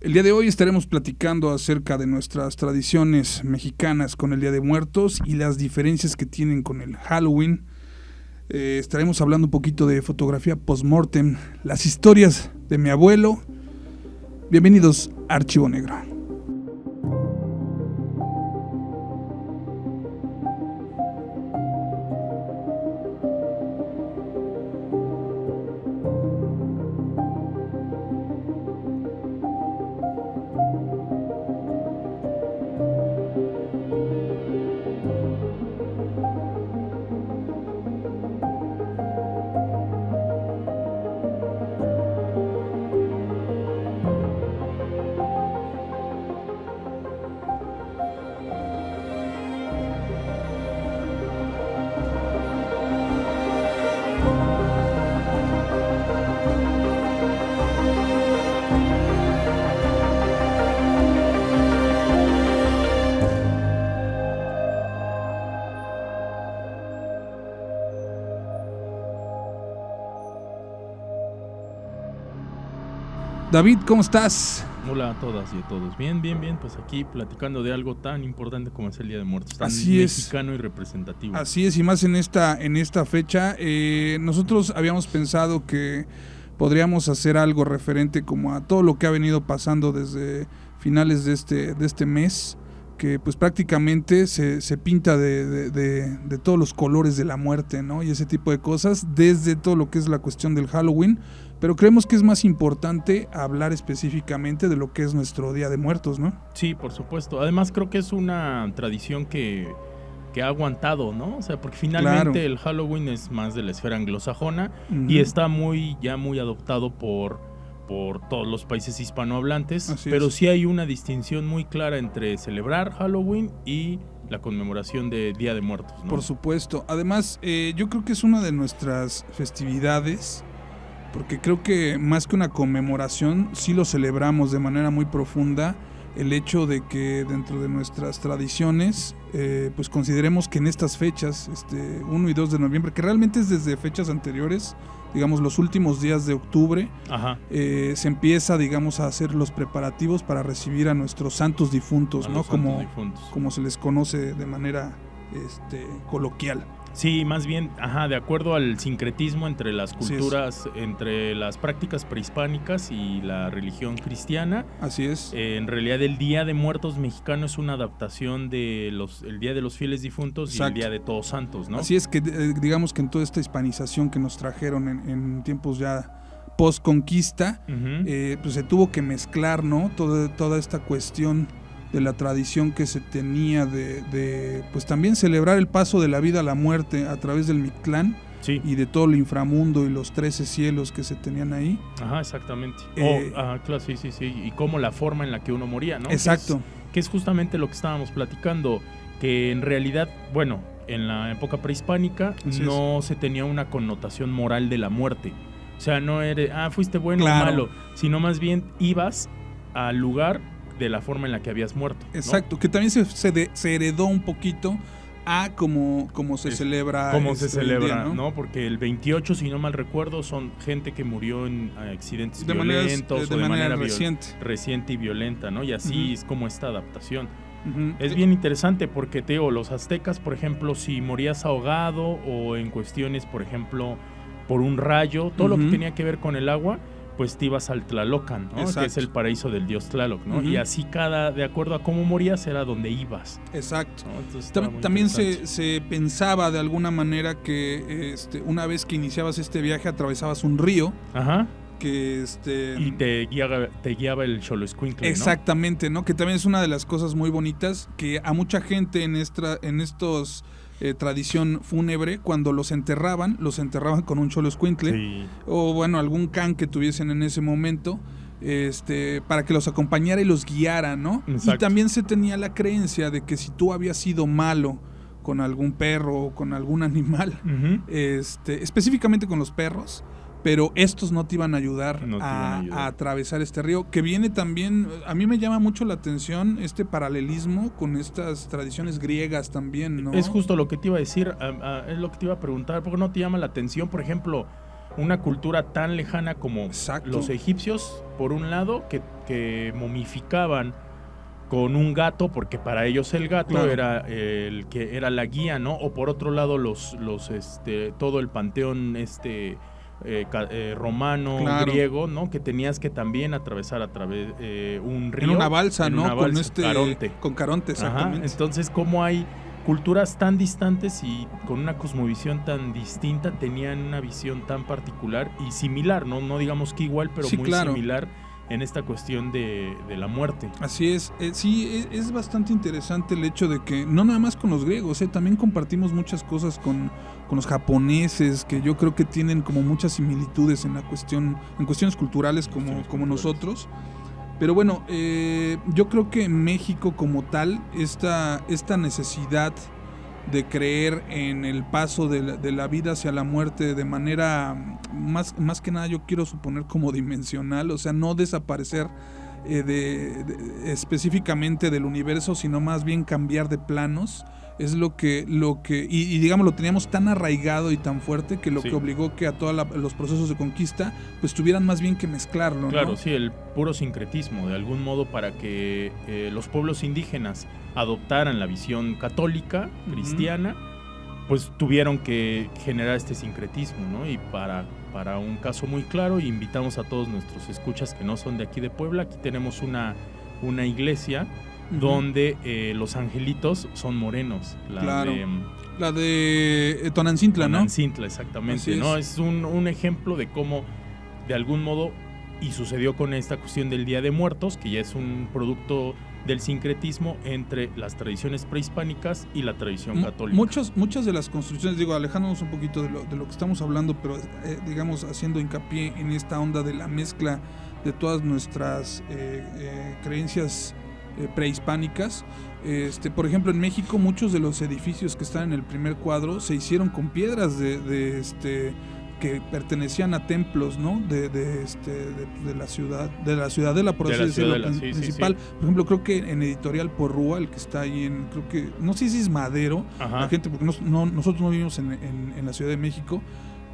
El día de hoy estaremos platicando acerca de nuestras tradiciones mexicanas con el Día de Muertos y las diferencias que tienen con el Halloween. Estaremos hablando un poquito de fotografía post-mortem, las historias de mi abuelo. Bienvenidos a Archivo Negro. David, ¿cómo estás? Hola a todas y a todos. Bien, pues aquí platicando de algo tan importante como es el Día de Muertos, tan mexicano y representativo. Así es, y más en esta fecha. Nosotros habíamos pensado que podríamos hacer algo referente como a todo lo que ha venido pasando desde finales de este mes, que pues prácticamente se pinta de todos los colores de la muerte, ¿no? Y ese tipo de cosas, desde todo lo que es la cuestión del Halloween. Pero creemos que es más importante hablar específicamente de lo que es nuestro Día de Muertos, ¿no? Sí, por supuesto. Además creo que es una tradición que ha aguantado, ¿no? O sea, porque finalmente el Halloween es más de la esfera anglosajona y está muy adoptado por todos los países hispanohablantes. Pero sí hay una distinción muy clara entre celebrar Halloween y la conmemoración de Día de Muertos, ¿no? Por supuesto. Además, yo creo que es una de nuestras festividades, porque creo que más que una conmemoración, sí lo celebramos de manera muy profunda, el hecho de que dentro de nuestras tradiciones, pues consideremos que en estas fechas, 1 y 2 de noviembre, que realmente es desde fechas anteriores, digamos los últimos días de octubre, se empieza, digamos, a hacer los preparativos para recibir a nuestros santos difuntos, ¿no? Como se les conoce de manera coloquial. Sí, más bien, de acuerdo al sincretismo entre las culturas, entre las prácticas prehispánicas y la religión cristiana. Así es. En realidad el Día de Muertos mexicano es una adaptación de el Día de los Fieles Difuntos. Exacto. Y el Día de Todos Santos, ¿no? Así es que digamos que en toda esta hispanización que nos trajeron en tiempos ya post-conquista, pues se tuvo que mezclar, ¿no? Toda esta cuestión de la tradición que se tenía de pues también celebrar el paso de la vida a la muerte a través del Mictlán. Sí. Y de todo el inframundo y los 13 cielos que se tenían ahí. Exactamente. Claro, sí. Y cómo la forma en la que uno moría, ¿no? Exacto. Que es justamente lo que estábamos platicando, que en realidad, bueno, en la época prehispánica no se tenía una connotación moral de la muerte. O sea, no eres, fuiste bueno o malo, sino más bien ibas al lugar de la forma en la que habías muerto, ¿no? Exacto, que también se heredó un poquito a como se celebra. Como se celebra, ¿no? Porque el 28, si no mal recuerdo, son gente que murió en accidentes violentos de manera reciente y violenta, ¿no? Y así es como esta adaptación. Es bien interesante porque, los aztecas, por ejemplo, si morías ahogado o en cuestiones, por ejemplo, por un rayo, todo lo que tenía que ver con el agua, pues te ibas al Tlalocan, ¿no? Que es el paraíso del dios Tlaloc, ¿no? Y así de acuerdo a cómo morías era donde ibas. Exacto. ¿No? Entonces, también se pensaba de alguna manera que una vez que iniciabas este viaje atravesabas un río. Que y te guiaba el Xoloescuincle, ¿no? Exactamente, ¿no? Que también es una de las cosas muy bonitas que a mucha gente en estos tradición fúnebre, cuando los enterraban con un Xoloescuincle, o bueno, algún can que tuviesen en ese momento, para que los acompañara y los guiara, ¿no? Exacto. Y también se tenía la creencia de que si tú habías sido malo con algún perro o con algún animal, específicamente con los perros, pero estos no te iban a ayudar a atravesar este río, que viene también, a mí me llama mucho la atención este paralelismo con estas tradiciones griegas también, ¿no? Es justo lo que te iba a decir, es lo que te iba a preguntar, ¿por qué no te llama la atención, por ejemplo, una cultura tan lejana como Exacto. los egipcios, por un lado, que momificaban con un gato, porque para ellos el gato claro. era el que era la guía, ¿no? O por otro lado todo el panteón romano, claro. griego, ¿no? Que tenías que también atravesar un río. En una balsa, ¿no? Balsa, con Caronte, exactamente. Ajá. Entonces, ¿cómo hay culturas tan distantes y con una cosmovisión tan distinta tenían una visión tan particular y similar, no digamos que igual, pero sí, muy claro. similar en esta cuestión de la muerte? Así es, sí, es bastante interesante el hecho de que no nada más con los griegos, también compartimos muchas cosas con los japoneses, que yo creo que tienen como muchas similitudes en cuestiones culturales como nosotros. Pero bueno, yo creo que en México como tal, esta necesidad de creer en el paso de la vida hacia la muerte de manera más que nada, yo quiero suponer como dimensional, o sea, no desaparecer específicamente del universo, sino más bien cambiar de planos, es lo que y digamos lo teníamos tan arraigado y tan fuerte que lo que obligó que a todos los procesos de conquista pues tuvieran más bien que mezclarlo, claro, ¿no? Sí, el puro sincretismo de algún modo para que los pueblos indígenas adoptaran la visión católica, cristiana, pues tuvieron que generar este sincretismo, ¿no? Y para un caso muy claro, invitamos a todos nuestros escuchas que no son de aquí de Puebla, aquí tenemos una iglesia donde los angelitos son morenos. La de Tonantzintla, ¿no? Tonantzintla, exactamente, ¿no? Es un ejemplo de cómo, de algún modo, y sucedió con esta cuestión del Día de Muertos, que ya es un producto del sincretismo entre las tradiciones prehispánicas y la tradición católica. Muchas de las construcciones, alejándonos un poquito de lo que estamos hablando, pero digamos haciendo hincapié en esta onda de la mezcla de todas nuestras creencias prehispánicas. Por ejemplo, en México muchos de los edificios que están en el primer cuadro se hicieron con piedras que pertenecían a templos, ¿no? de la ciudadela, por así decirlo, principal. Sí. Por ejemplo, creo que en Editorial Porrúa, el que está ahí creo que, no sé si es Madero, la gente, porque nosotros no vivimos en la Ciudad de México,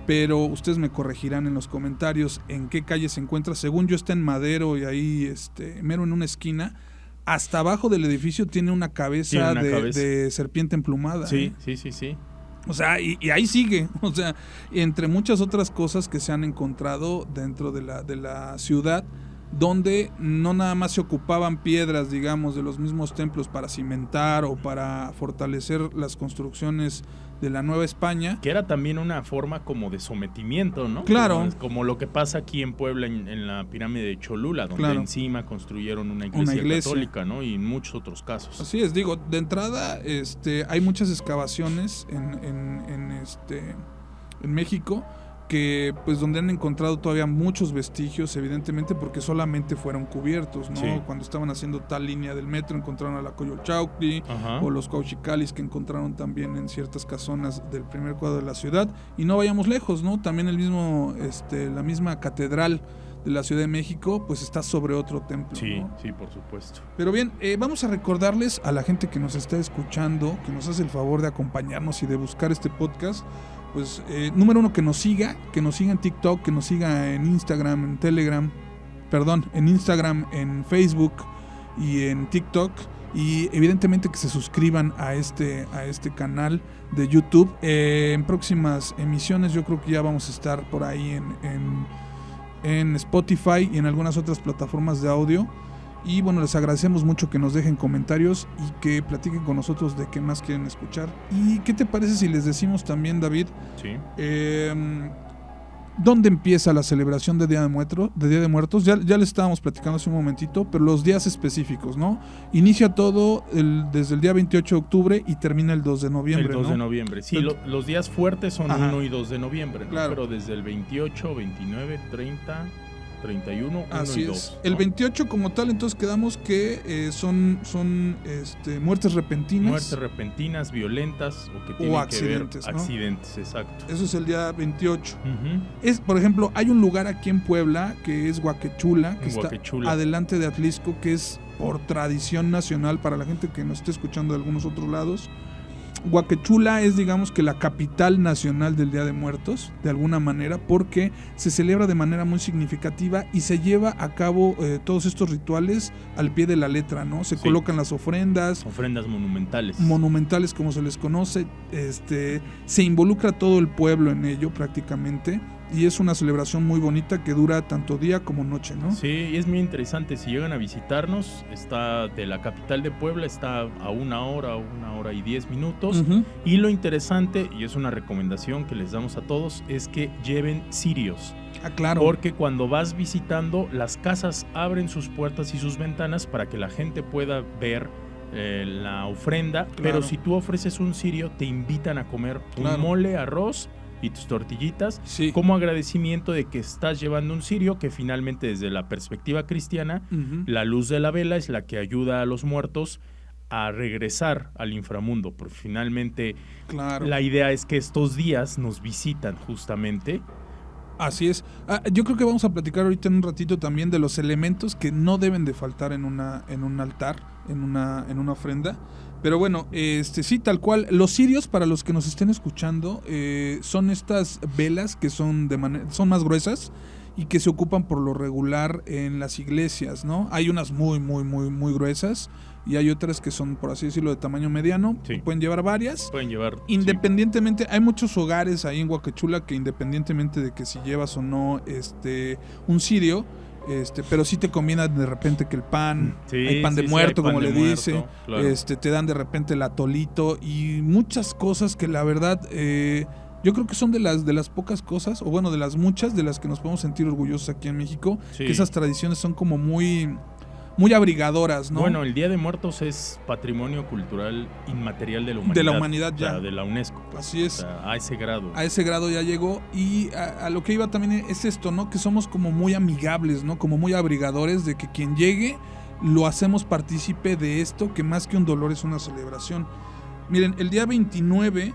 pero ustedes me corregirán en los comentarios en qué calle se encuentra. Según yo está en Madero y ahí mero en una esquina. Hasta abajo del edificio tiene una cabeza de serpiente emplumada. Sí. O sea, y ahí sigue. O sea, entre muchas otras cosas que se han encontrado dentro de la ciudad, donde no nada más se ocupaban piedras, digamos, de los mismos templos para cimentar o para fortalecer las construcciones de la Nueva España. Que era también una forma como de sometimiento, ¿no? Claro. Como lo que pasa aquí en Puebla, en la pirámide de Cholula, donde encima construyeron una iglesia católica, ¿no? Y en muchos otros casos. Así es, de entrada hay muchas excavaciones en México, que pues donde han encontrado todavía muchos vestigios, evidentemente porque solamente fueron cubiertos, ¿no? Sí. Cuando estaban haciendo tal línea del metro encontraron a la Coyolxauhqui o los Cuauhxicalis, que encontraron también en ciertas casonas del primer cuadro de la ciudad. Y no vayamos lejos, ¿no? También la misma catedral de la Ciudad de México pues está sobre otro templo. Sí, ¿no? Sí, por supuesto. Pero bien, vamos a recordarles a la gente que nos está escuchando, que nos hace el favor de acompañarnos y de buscar este podcast. Pues, número uno, que nos siga en TikTok, que nos siga en Instagram, en Telegram, en Instagram, en Facebook y en TikTok. Y evidentemente que se suscriban a este canal de YouTube. En próximas emisiones yo creo que ya vamos a estar por ahí en Spotify y en algunas otras plataformas de audio. Y bueno, les agradecemos mucho que nos dejen comentarios y que platiquen con nosotros de qué más quieren escuchar. ¿Y qué te parece si les decimos también, David? Sí. ¿Dónde empieza la celebración de Día de Muertos? Ya les estábamos platicando hace un momentito, pero los días específicos, ¿no? Inicia todo desde el día 28 de octubre y termina el 2 de noviembre, El 2 ¿no? de noviembre, sí. Los días fuertes son 1 y 2 de noviembre, ¿no? Claro. Pero desde el 28, 29, 30... 31, 1 Así y 2. Es. ¿No? El 28 como tal, entonces quedamos que son muertes repentinas. Muertes repentinas, violentas o que tienen accidentes, que ver, ¿no? Accidentes, exacto. Eso es el día 28. Por ejemplo, hay un lugar aquí en Puebla que es Huaquechula, que está adelante de Atlisco, que es por tradición nacional para la gente que nos esté escuchando de algunos otros lados. Huacachula es, digamos, que la capital nacional del Día de Muertos, de alguna manera, porque se celebra de manera muy significativa y se lleva a cabo todos estos rituales al pie de la letra, ¿no? Se colocan las ofrendas. Ofrendas monumentales. Monumentales, como se les conoce. Se involucra todo el pueblo en ello prácticamente. Y es una celebración muy bonita que dura tanto día como noche, ¿no? Sí, y es muy interesante. Si llegan a visitarnos, está de la capital de Puebla, está a 1 hora y 10 minutos. Uh-huh. Y lo interesante, y es una recomendación que les damos a todos, es que lleven cirios. Ah, claro. Porque cuando vas visitando, las casas abren sus puertas y sus ventanas para que la gente pueda ver la ofrenda. Claro. Pero si tú ofreces un cirio, te invitan a comer un mole, arroz y tus tortillitas, como agradecimiento de que estás llevando un cirio, que finalmente desde la perspectiva cristiana, uh-huh, la luz de la vela es la que ayuda a los muertos a regresar al inframundo, porque finalmente la idea es que estos días nos visitan justamente. Así es. Yo creo que vamos a platicar ahorita en un ratito también de los elementos que no deben de faltar en un altar, en una ofrenda. Pero bueno, sí, tal cual. Los cirios, para los que nos estén escuchando, son estas velas que son más gruesas y que se ocupan por lo regular en las iglesias, ¿no? Hay unas muy, muy, muy, muy gruesas y hay otras que son, por así decirlo, de tamaño mediano. Sí. Pueden llevar varias. Pueden llevar. Independientemente, hay muchos hogares ahí en Huacachula que independientemente de que si llevas o no un cirio, pero sí te combinan de repente que el pan, hay pan de muerto, como le dice, claro. Te dan de repente el atolito y muchas cosas que la verdad yo creo que son de las pocas cosas, o bueno, de las muchas de las que nos podemos sentir orgullosos aquí en México, que esas tradiciones son como muy abrigadoras, ¿no? Bueno, el Día de Muertos es Patrimonio Cultural Inmaterial de la Humanidad. De la humanidad ya. O sea, de la UNESCO. Así es. O sea, a ese grado. A ese grado ya llegó y a lo que iba también es esto, ¿no? Que somos como muy amigables, ¿no? Como muy abrigadores de que quien llegue lo hacemos partícipe de esto, que más que un dolor es una celebración. Miren, el día 29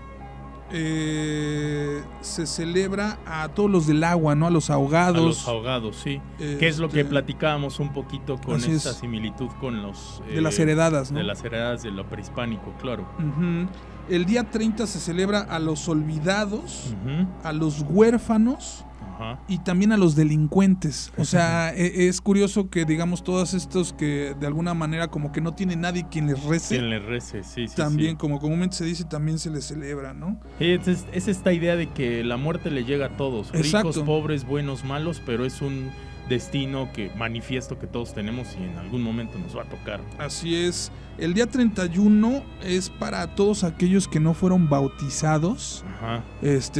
se celebra a todos los del agua, ¿no? A los ahogados. A los ahogados, sí. Que es lo que platicábamos un poquito con esta similitud con los... de las heredadas, ¿no? De las heredadas de lo prehispánico, claro. Uh-huh. El día 30 se celebra a los olvidados, uh-huh, a los huérfanos, uh-huh, y también a los delincuentes. O sea, es curioso que digamos todos estos que de alguna manera como que no tiene nadie quien les rece. Quien les rece, sí. También, como comúnmente se dice, también se les celebra, ¿no? Es esta idea de que la muerte le llega a todos. Exacto. Ricos, pobres, buenos, malos, pero es un destino manifiesto que todos tenemos y en algún momento nos va a tocar. Así es. El día 31 es para todos aquellos que no fueron bautizados. Ajá.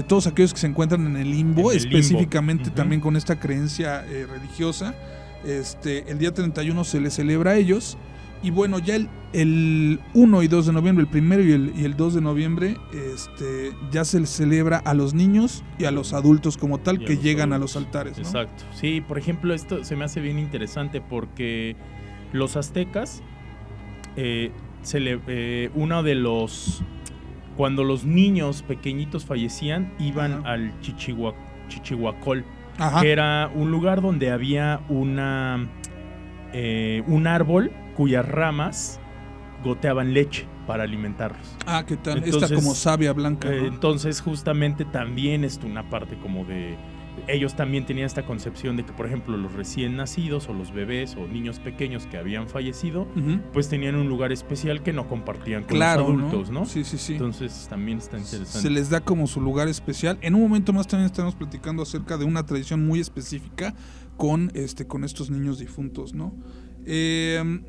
Todos aquellos que se encuentran en el limbo, específicamente, uh-huh, también con esta creencia religiosa. El día 31 se les celebra a ellos. Y bueno, ya el 1 y 2 de noviembre, el primero y el 2 de noviembre, ya se les celebra a los niños y a los adultos como tal que llegan a los altares, ¿no? Exacto. Sí, por ejemplo, esto se me hace bien interesante porque los aztecas, cuando los niños pequeñitos fallecían, iban, ajá, al Chichihuacol, ajá, que era un lugar donde había un árbol cuyas ramas goteaban leche para alimentarlos. Ah, ¿qué tal? Entonces, esta como savia blanca, ¿no? Entonces justamente también es una parte como de... Ellos también tenían esta concepción de que, por ejemplo, los recién nacidos o los bebés o niños pequeños que habían fallecido, uh-huh, pues tenían un lugar especial que no compartían con los adultos, ¿no? Sí. Entonces también está interesante. Se les da como su lugar especial. En un momento más también estamos platicando acerca de una tradición muy específica con estos niños difuntos, ¿no?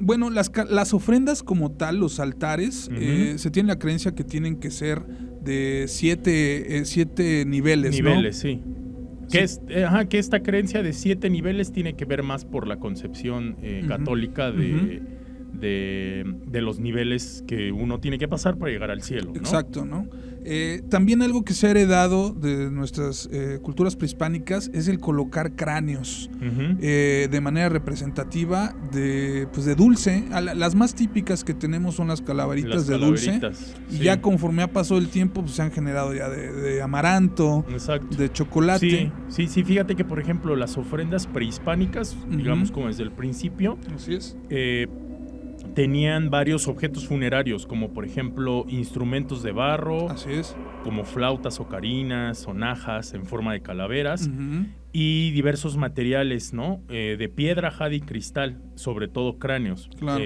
Bueno, las ofrendas como tal, los altares, uh-huh, se tiene la creencia que tienen que ser de 7 niveles, ¿no? Niveles, sí. Que esta creencia de 7 niveles tiene que ver más por la concepción uh-huh, católica de, uh-huh, de los niveles que uno tiene que pasar para llegar al cielo, ¿no? Exacto, ¿no? También algo que se ha heredado de nuestras culturas prehispánicas es el colocar cráneos, uh-huh, de manera representativa de dulce. Las más típicas que tenemos son las calaveritas de dulce, y ya conforme ha pasado el tiempo pues se han generado ya de amaranto, exacto, de chocolate. Sí, fíjate que por ejemplo las ofrendas prehispánicas, uh-huh, digamos como desde el principio, así es, tenían varios objetos funerarios, como por ejemplo instrumentos de barro, así es, como flautas, ocarinas, sonajas en forma de calaveras, y diversos materiales, ¿no? De piedra, jade y cristal, sobre todo cráneos. Claro.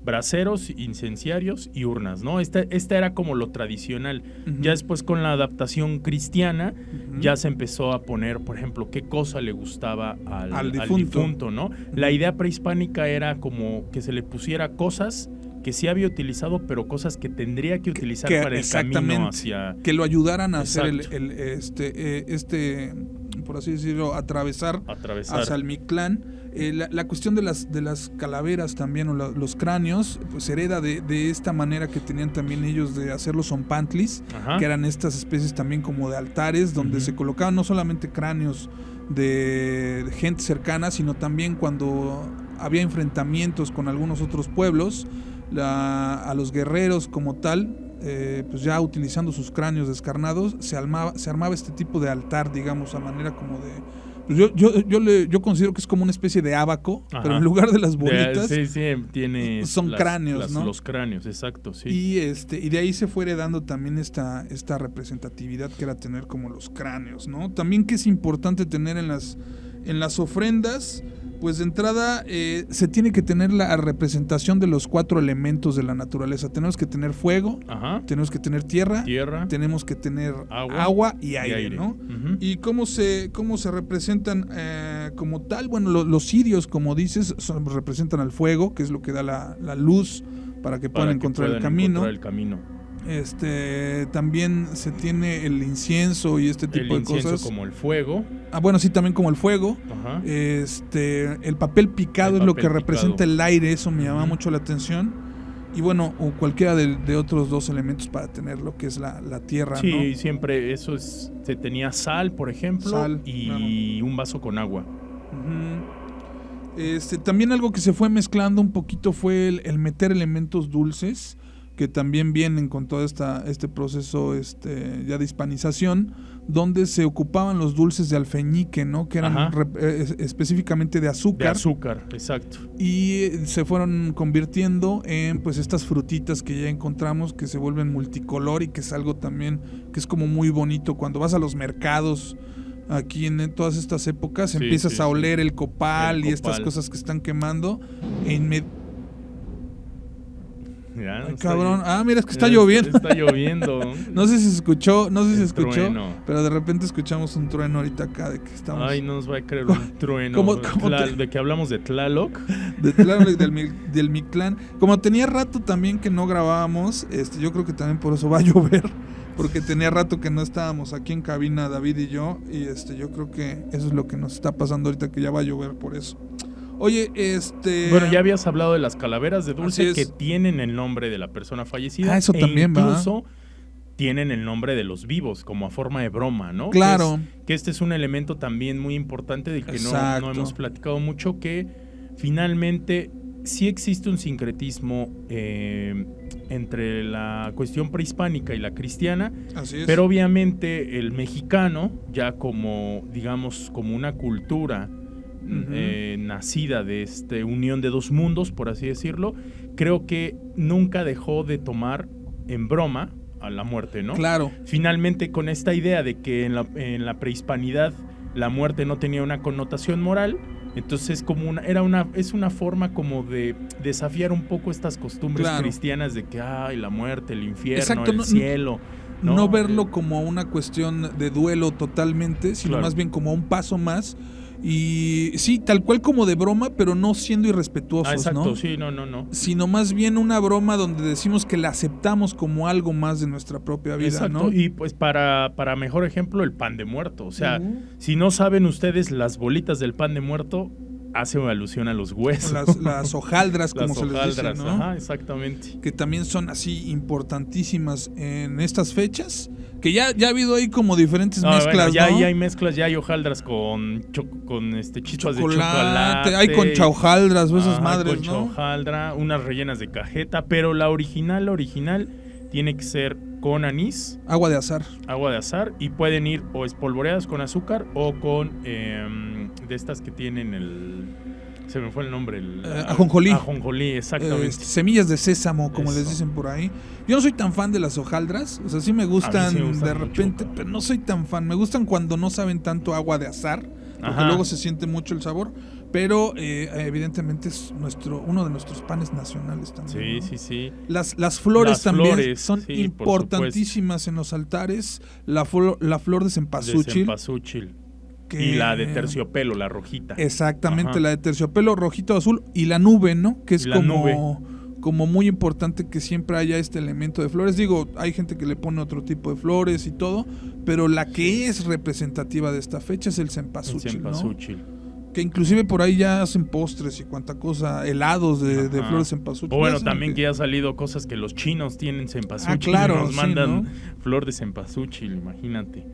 Braseros, incenciarios y urnas, ¿no? Esta era como lo tradicional. Ya después, con la adaptación cristiana, ya se empezó a poner, por ejemplo, qué cosa le gustaba al difunto, ¿no? La idea prehispánica era como que se le pusiera cosas que sí había utilizado, pero cosas que tendría que utilizar para el camino hacia... Que lo ayudaran a hacer por así decirlo, atravesar. Hacia el Mictlán. La cuestión de las calaveras también, o los cráneos, pues hereda de esta manera que tenían también ellos de hacer los zompantlis, que eran estas especies también como de altares, donde se colocaban no solamente cráneos de gente cercana, sino también cuando había enfrentamientos con algunos otros pueblos, a los guerreros como tal, pues ya utilizando sus cráneos descarnados, se armaba este tipo de altar, digamos, a manera como de... Pues yo considero que es como una especie de ábaco, pero en lugar de las bolitas, son cráneos, ¿no? Los cráneos, exacto, sí. Y de ahí se fue heredando también esta representatividad que era tener como los cráneos, ¿no? También que es importante tener en las ofrendas, pues de entrada se tiene que tener la representación de los 4 elementos de la naturaleza. Tenemos que tener fuego, tenemos que tener tierra, tenemos que tener agua y aire, ¿no? ¿Y cómo se representan como tal? Bueno, los cirios, como dices, representan al fuego, que es lo que da la luz para que puedan encontrar el camino. También se tiene el incienso y este tipo de cosas. El incienso como el fuego. Bueno, sí, también como el fuego. El papel picado es lo que representa el aire, eso me llama mucho la atención. Y bueno, o cualquiera de otros 2 elementos para tener lo que es la tierra, sí, ¿no? Sí, siempre se tenía sal, por ejemplo, y un vaso con agua. También algo que se fue mezclando un poquito fue el meter elementos dulces, que también vienen con todo este proceso ya de hispanización, donde se ocupaban los dulces de alfeñique, ¿no? Que eran específicamente de azúcar. De azúcar, exacto. Y se fueron convirtiendo en pues estas frutitas que ya encontramos, que se vuelven multicolor, y que es algo también que es como muy bonito. Cuando vas a los mercados aquí en todas estas épocas, empiezas a oler el copal y estas cosas que están quemando Ya, cabrón. Mira, es que está lloviendo. Está lloviendo. No sé si se escuchó, trueno. Pero de repente escuchamos un trueno ahorita acá de que estamos... Ay, no nos va a creer un trueno. ¿De que hablamos de Tlaloc? De Tlaloc, del Mictlán. Como tenía rato también que no grabábamos, yo creo que también por eso va a llover, porque tenía rato que no estábamos aquí en cabina David y yo, y yo creo que eso es lo que nos está pasando ahorita, que ya va a llover por eso. Oye, Bueno, ya habías hablado de las calaveras de dulce que tienen el nombre de la persona fallecida. Eso también va. Incluso tienen el nombre de los vivos, como a forma de broma, ¿no? Claro. Que este es un elemento también muy importante del que no hemos platicado mucho, que finalmente sí existe un sincretismo entre la cuestión prehispánica y la cristiana. Así es. Pero obviamente el mexicano, ya como, digamos, como una cultura nacida de esta unión de 2 mundos, por así decirlo, creo que nunca dejó de tomar en broma a la muerte, ¿no? Claro. Finalmente, con esta idea de que en la prehispanidad la muerte no tenía una connotación moral, entonces es una forma como de desafiar un poco estas costumbres cristianas de que la muerte, el infierno, el cielo. No verlo como una cuestión de duelo totalmente, sino más bien como un paso más. Y sí, tal cual como de broma, pero no siendo irrespetuosos, exacto, ¿no? Sí, no. Sino más bien una broma donde decimos que la aceptamos como algo más de nuestra propia vida, exacto, ¿no? Y pues para mejor ejemplo, el pan de muerto. O sea, si no saben ustedes, las bolitas del pan de muerto hace alusión a los huesos. Las hojaldras, como se les dice, ¿no? Ajá, exactamente. Que también son así importantísimas en estas fechas. Que ya ha habido ahí como diferentes mezclas, bueno, ya ¿no? hay mezclas, ya hay hojaldras con chispas de chocolate. Hay con chaujaldras o esas madres, con chaujaldra, unas rellenas de cajeta, pero la original tiene que ser con anís. Agua de azar, y pueden ir o espolvoreadas con azúcar o con de estas que tienen Se me fue el nombre. Ajonjolí. Ajonjolí, exactamente. Semillas de sésamo, como les dicen por ahí. Yo no soy tan fan de las hojaldras. O sea, sí me gustan de repente, mucho, pero no soy tan fan. Me gustan cuando no saben tanto agua de azahar, porque luego se siente mucho el sabor. Pero evidentemente es uno de nuestros panes nacionales también. Sí, ¿no? sí. Las flores también son importantísimas en los altares. La flor de cempasúchil. Y la de terciopelo, la rojita. Exactamente, la de terciopelo, rojito, azul. Y la nube, ¿no? Que es como muy importante que siempre haya este elemento de flores. Digo, hay gente que le pone otro tipo de flores y todo, pero la que es representativa de esta fecha es el cempasúchil, ¿no? Que inclusive por ahí ya hacen postres y cuanta cosa, helados de flores de cempasúchil. Bueno, también que ya ha salido cosas que los chinos tienen cempasúchil. Claro, nos mandan flor de cempasúchil, imagínate.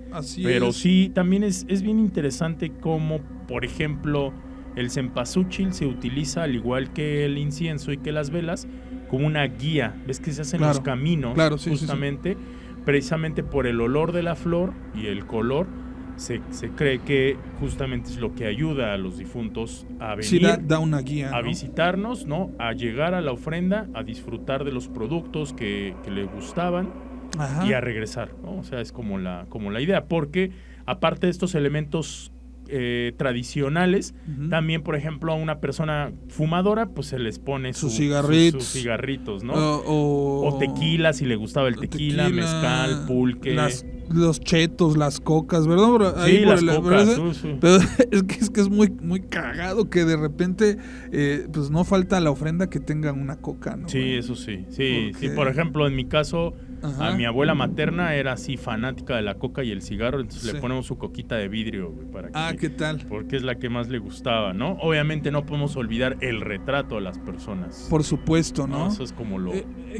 Pero sí, también es bien interesante como, por ejemplo, el cempasúchil se utiliza, al igual que el incienso y que las velas, como una guía. ¿Ves que se hacen los caminos? Justamente, precisamente por el olor de la flor y el color. Se cree que justamente es lo que ayuda a los difuntos a venir, da una guía, ¿no? A visitarnos, ¿no? A llegar a la ofrenda, a disfrutar de los productos que les gustaban y a regresar, ¿no? O sea, es como la idea, porque aparte de estos elementos tradicionales, también, por ejemplo, a una persona fumadora, pues se les pone sus cigarritos, ¿no? O tequila, si le gustaba el tequila, mezcal, pulque. Los chetos, las cocas, ¿verdad? Ahí las cocas. Pero es que es muy, muy cagado que de repente pues no falta la ofrenda que tengan una coca, ¿no? Sí, eso sí. Sí, por ejemplo, en mi caso, a mi abuela materna era así fanática de la coca y el cigarro, entonces le ponemos su coquita de vidrio, güey, para que, ¿qué tal? Porque es la que más le gustaba, ¿no? Obviamente no podemos olvidar el retrato de las personas. Por supuesto, ¿no? Eso es como lo...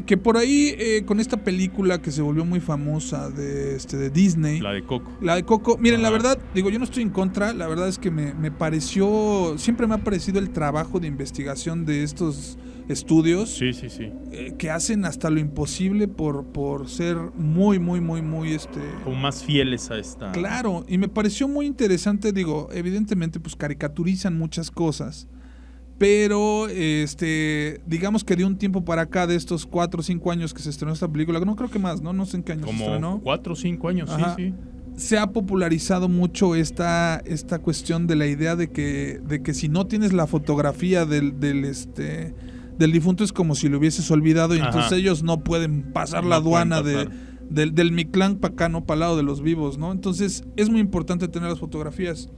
que por ahí, con esta película que se volvió muy famosa de Disney. La de Coco. Miren, la verdad, digo, yo no estoy en contra, la verdad es que me pareció, siempre me ha parecido el trabajo de investigación de estos estudios. Sí. Que hacen hasta lo imposible por ser muy, muy, muy, muy como más fieles a esta. Claro, y me pareció muy interesante, digo, evidentemente pues caricaturizan muchas cosas, pero digamos que de un tiempo para acá, de estos 4 o 5 años que se estrenó esta película, no creo que más, no sé en qué año se estrenó. Como 4 o 5 años, sí. Se ha popularizado mucho esta cuestión de la idea de que si no tienes la fotografía del difunto es como si lo hubieses olvidado y entonces ellos no pueden pasar la aduana del Mictlán para acá, no para el lado de los vivos, ¿no? Entonces es muy importante tener las fotografías.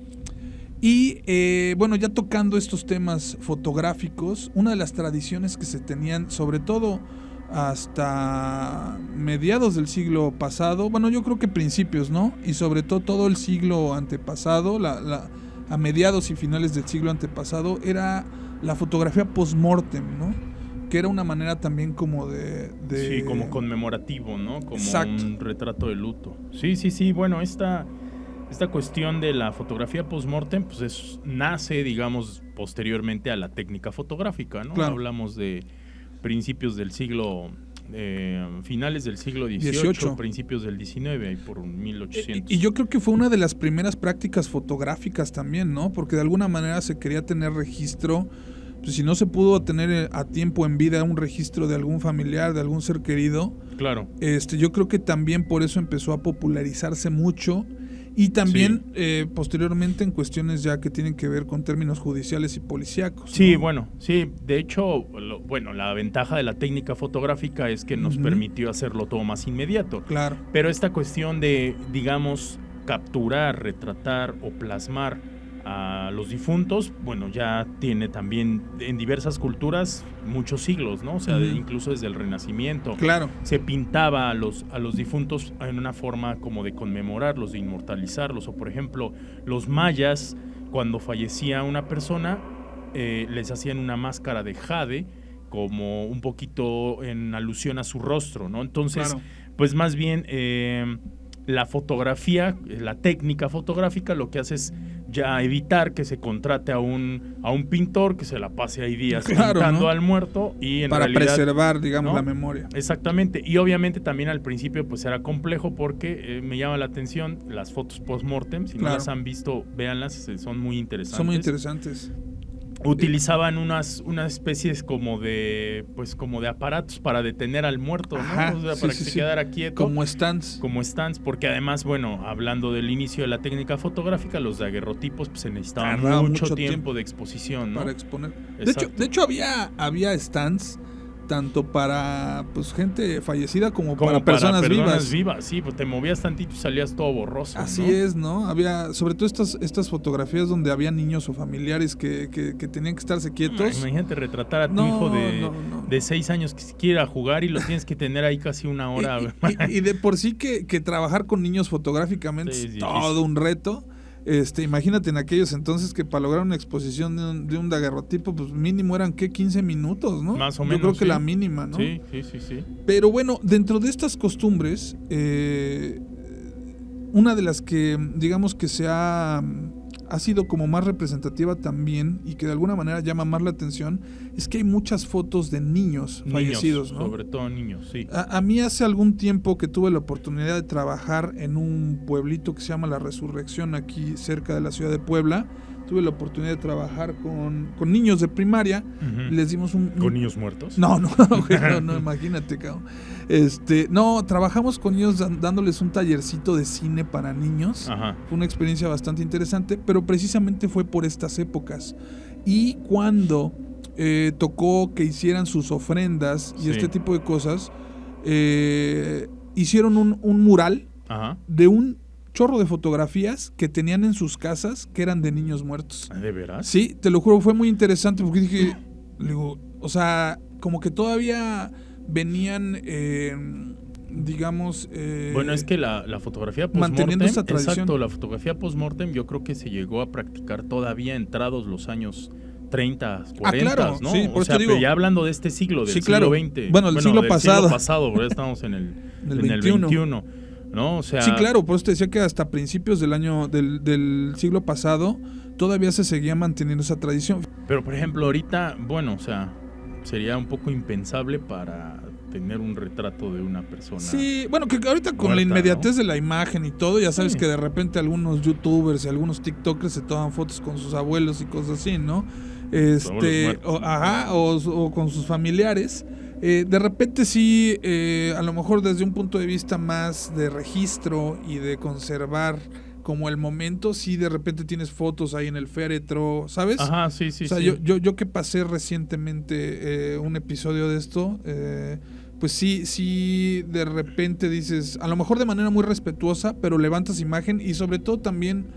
Y bueno, ya tocando estos temas fotográficos, una de las tradiciones que se tenían, sobre todo hasta mediados del siglo pasado, bueno, yo creo que principios, ¿no? Y sobre todo el siglo antepasado, a mediados y finales del siglo antepasado, era la fotografía post-mortem, ¿no? Que era una manera también como de... Sí, como conmemorativo, ¿no? Como un retrato de luto. Sí, bueno, esta cuestión de la fotografía post-mortem, pues nace, digamos, posteriormente a la técnica fotográfica, ¿no? Claro. Hablamos de principios del siglo... finales del siglo XVIII, principios del XIX, ahí por 1800. Y yo creo que fue una de las primeras prácticas fotográficas también, ¿no? Porque de alguna manera se quería tener registro, pues si no se pudo tener a tiempo en vida un registro de algún familiar, de algún ser querido. Claro. Yo creo que también por eso empezó a popularizarse mucho. Y también posteriormente en cuestiones ya que tienen que ver con términos judiciales y policíacos, ¿no? Sí, bueno, sí. De hecho, la ventaja de la técnica fotográfica es que nos permitió hacerlo todo más inmediato. Claro. Pero esta cuestión de, digamos, capturar, retratar o plasmar a los difuntos, bueno, ya tiene también en diversas culturas muchos siglos, ¿no? O sea, incluso desde el Renacimiento. Claro. Se pintaba a los difuntos en una forma como de conmemorarlos, de inmortalizarlos. O, por ejemplo, los mayas, cuando fallecía una persona, les hacían una máscara de jade, como un poquito en alusión a su rostro, ¿no? Entonces, pues más bien... la fotografía, la técnica fotográfica lo que hace es ya evitar que se contrate a un pintor que se la pase ahí días pintando, ¿no?, al muerto y en para realidad, preservar, digamos, ¿no?, la memoria. Exactamente, y obviamente también al principio pues era complejo porque me llama la atención las fotos post-mortem, si no las han visto, véanlas, son muy interesantes. Son muy interesantes. utilizaban unas especies como de aparatos para detener al muerto, ¿no? Ajá, o sea, para que se quedara quieto. Como stands, porque además, bueno, hablando del inicio de la técnica fotográfica, los daguerrotipos pues, se necesitaban mucho tiempo de exposición, ¿no? Para exponer. De hecho había stands tanto para pues gente fallecida como para personas vivas. Sí, pues te movías tantito y salías todo borroso. Así ¿no? es, ¿no? Había, sobre todo estas fotografías donde había niños o familiares que tenían que estarse quietos. Imagínate retratar a tu hijo de 6 años que se quiera jugar y lo tienes que tener ahí casi una hora. Y de por sí que trabajar con niños fotográficamente es todo un reto. Imagínate en aquellos entonces que para lograr una exposición de un daguerrotipo, pues mínimo eran, ¿qué? 15 minutos, ¿no? Más o menos, yo creo que la mínima, ¿no? Sí. Pero bueno, dentro de estas costumbres, una de las que, digamos que ha sido como más representativa también y que de alguna manera llama más la atención, es que hay muchas fotos de niños fallecidos, ¿no? Sobre todo niños, sí. A mí hace algún tiempo que tuve la oportunidad de trabajar en un pueblito que se llama La Resurrección, aquí cerca de la ciudad de Puebla. Tuve la oportunidad de trabajar con niños de primaria. Les dimos ¿Con niños muertos? No, imagínate, cabrón. No, trabajamos con ellos dándoles un tallercito de cine para niños. Ajá. Fue una experiencia bastante interesante, pero precisamente fue por estas épocas. Y cuando tocó que hicieran sus ofrendas y este tipo de cosas, hicieron un mural de un chorro de fotografías que tenían en sus casas que eran de niños muertos. ¿De veras? Sí, te lo juro, fue muy interesante porque dije, o sea, como que todavía venían, digamos... bueno, es que la fotografía post-mortem, manteniendo esa tradición. Exacto, la fotografía post-mortem yo creo que se llegó a practicar todavía entrados los años 30, 40, claro, ¿no? Sí, o sea, pero ya hablando de este siglo, del siglo XX. Bueno, el siglo pasado. Porque ya estamos en el 21. ¿No? O sea, sí, claro, por eso te decía que hasta principios del siglo pasado todavía se seguía manteniendo esa tradición. Pero por ejemplo, ahorita, bueno, o sea, sería un poco impensable para tener un retrato de una persona. Sí, bueno, que ahorita con muerta, la inmediatez, ¿no?, de la imagen y todo, ya sabes que de repente algunos youtubers y algunos tiktokers se toman fotos con sus abuelos y cosas así, ¿no? O con sus familiares. De repente sí, a lo mejor desde un punto de vista más de registro y de conservar como el momento, sí de repente tienes fotos ahí en el féretro, ¿sabes? Ajá, sí. O sea, yo que pasé recientemente un episodio de esto, pues sí de repente dices, a lo mejor de manera muy respetuosa, pero levantas imagen y sobre todo también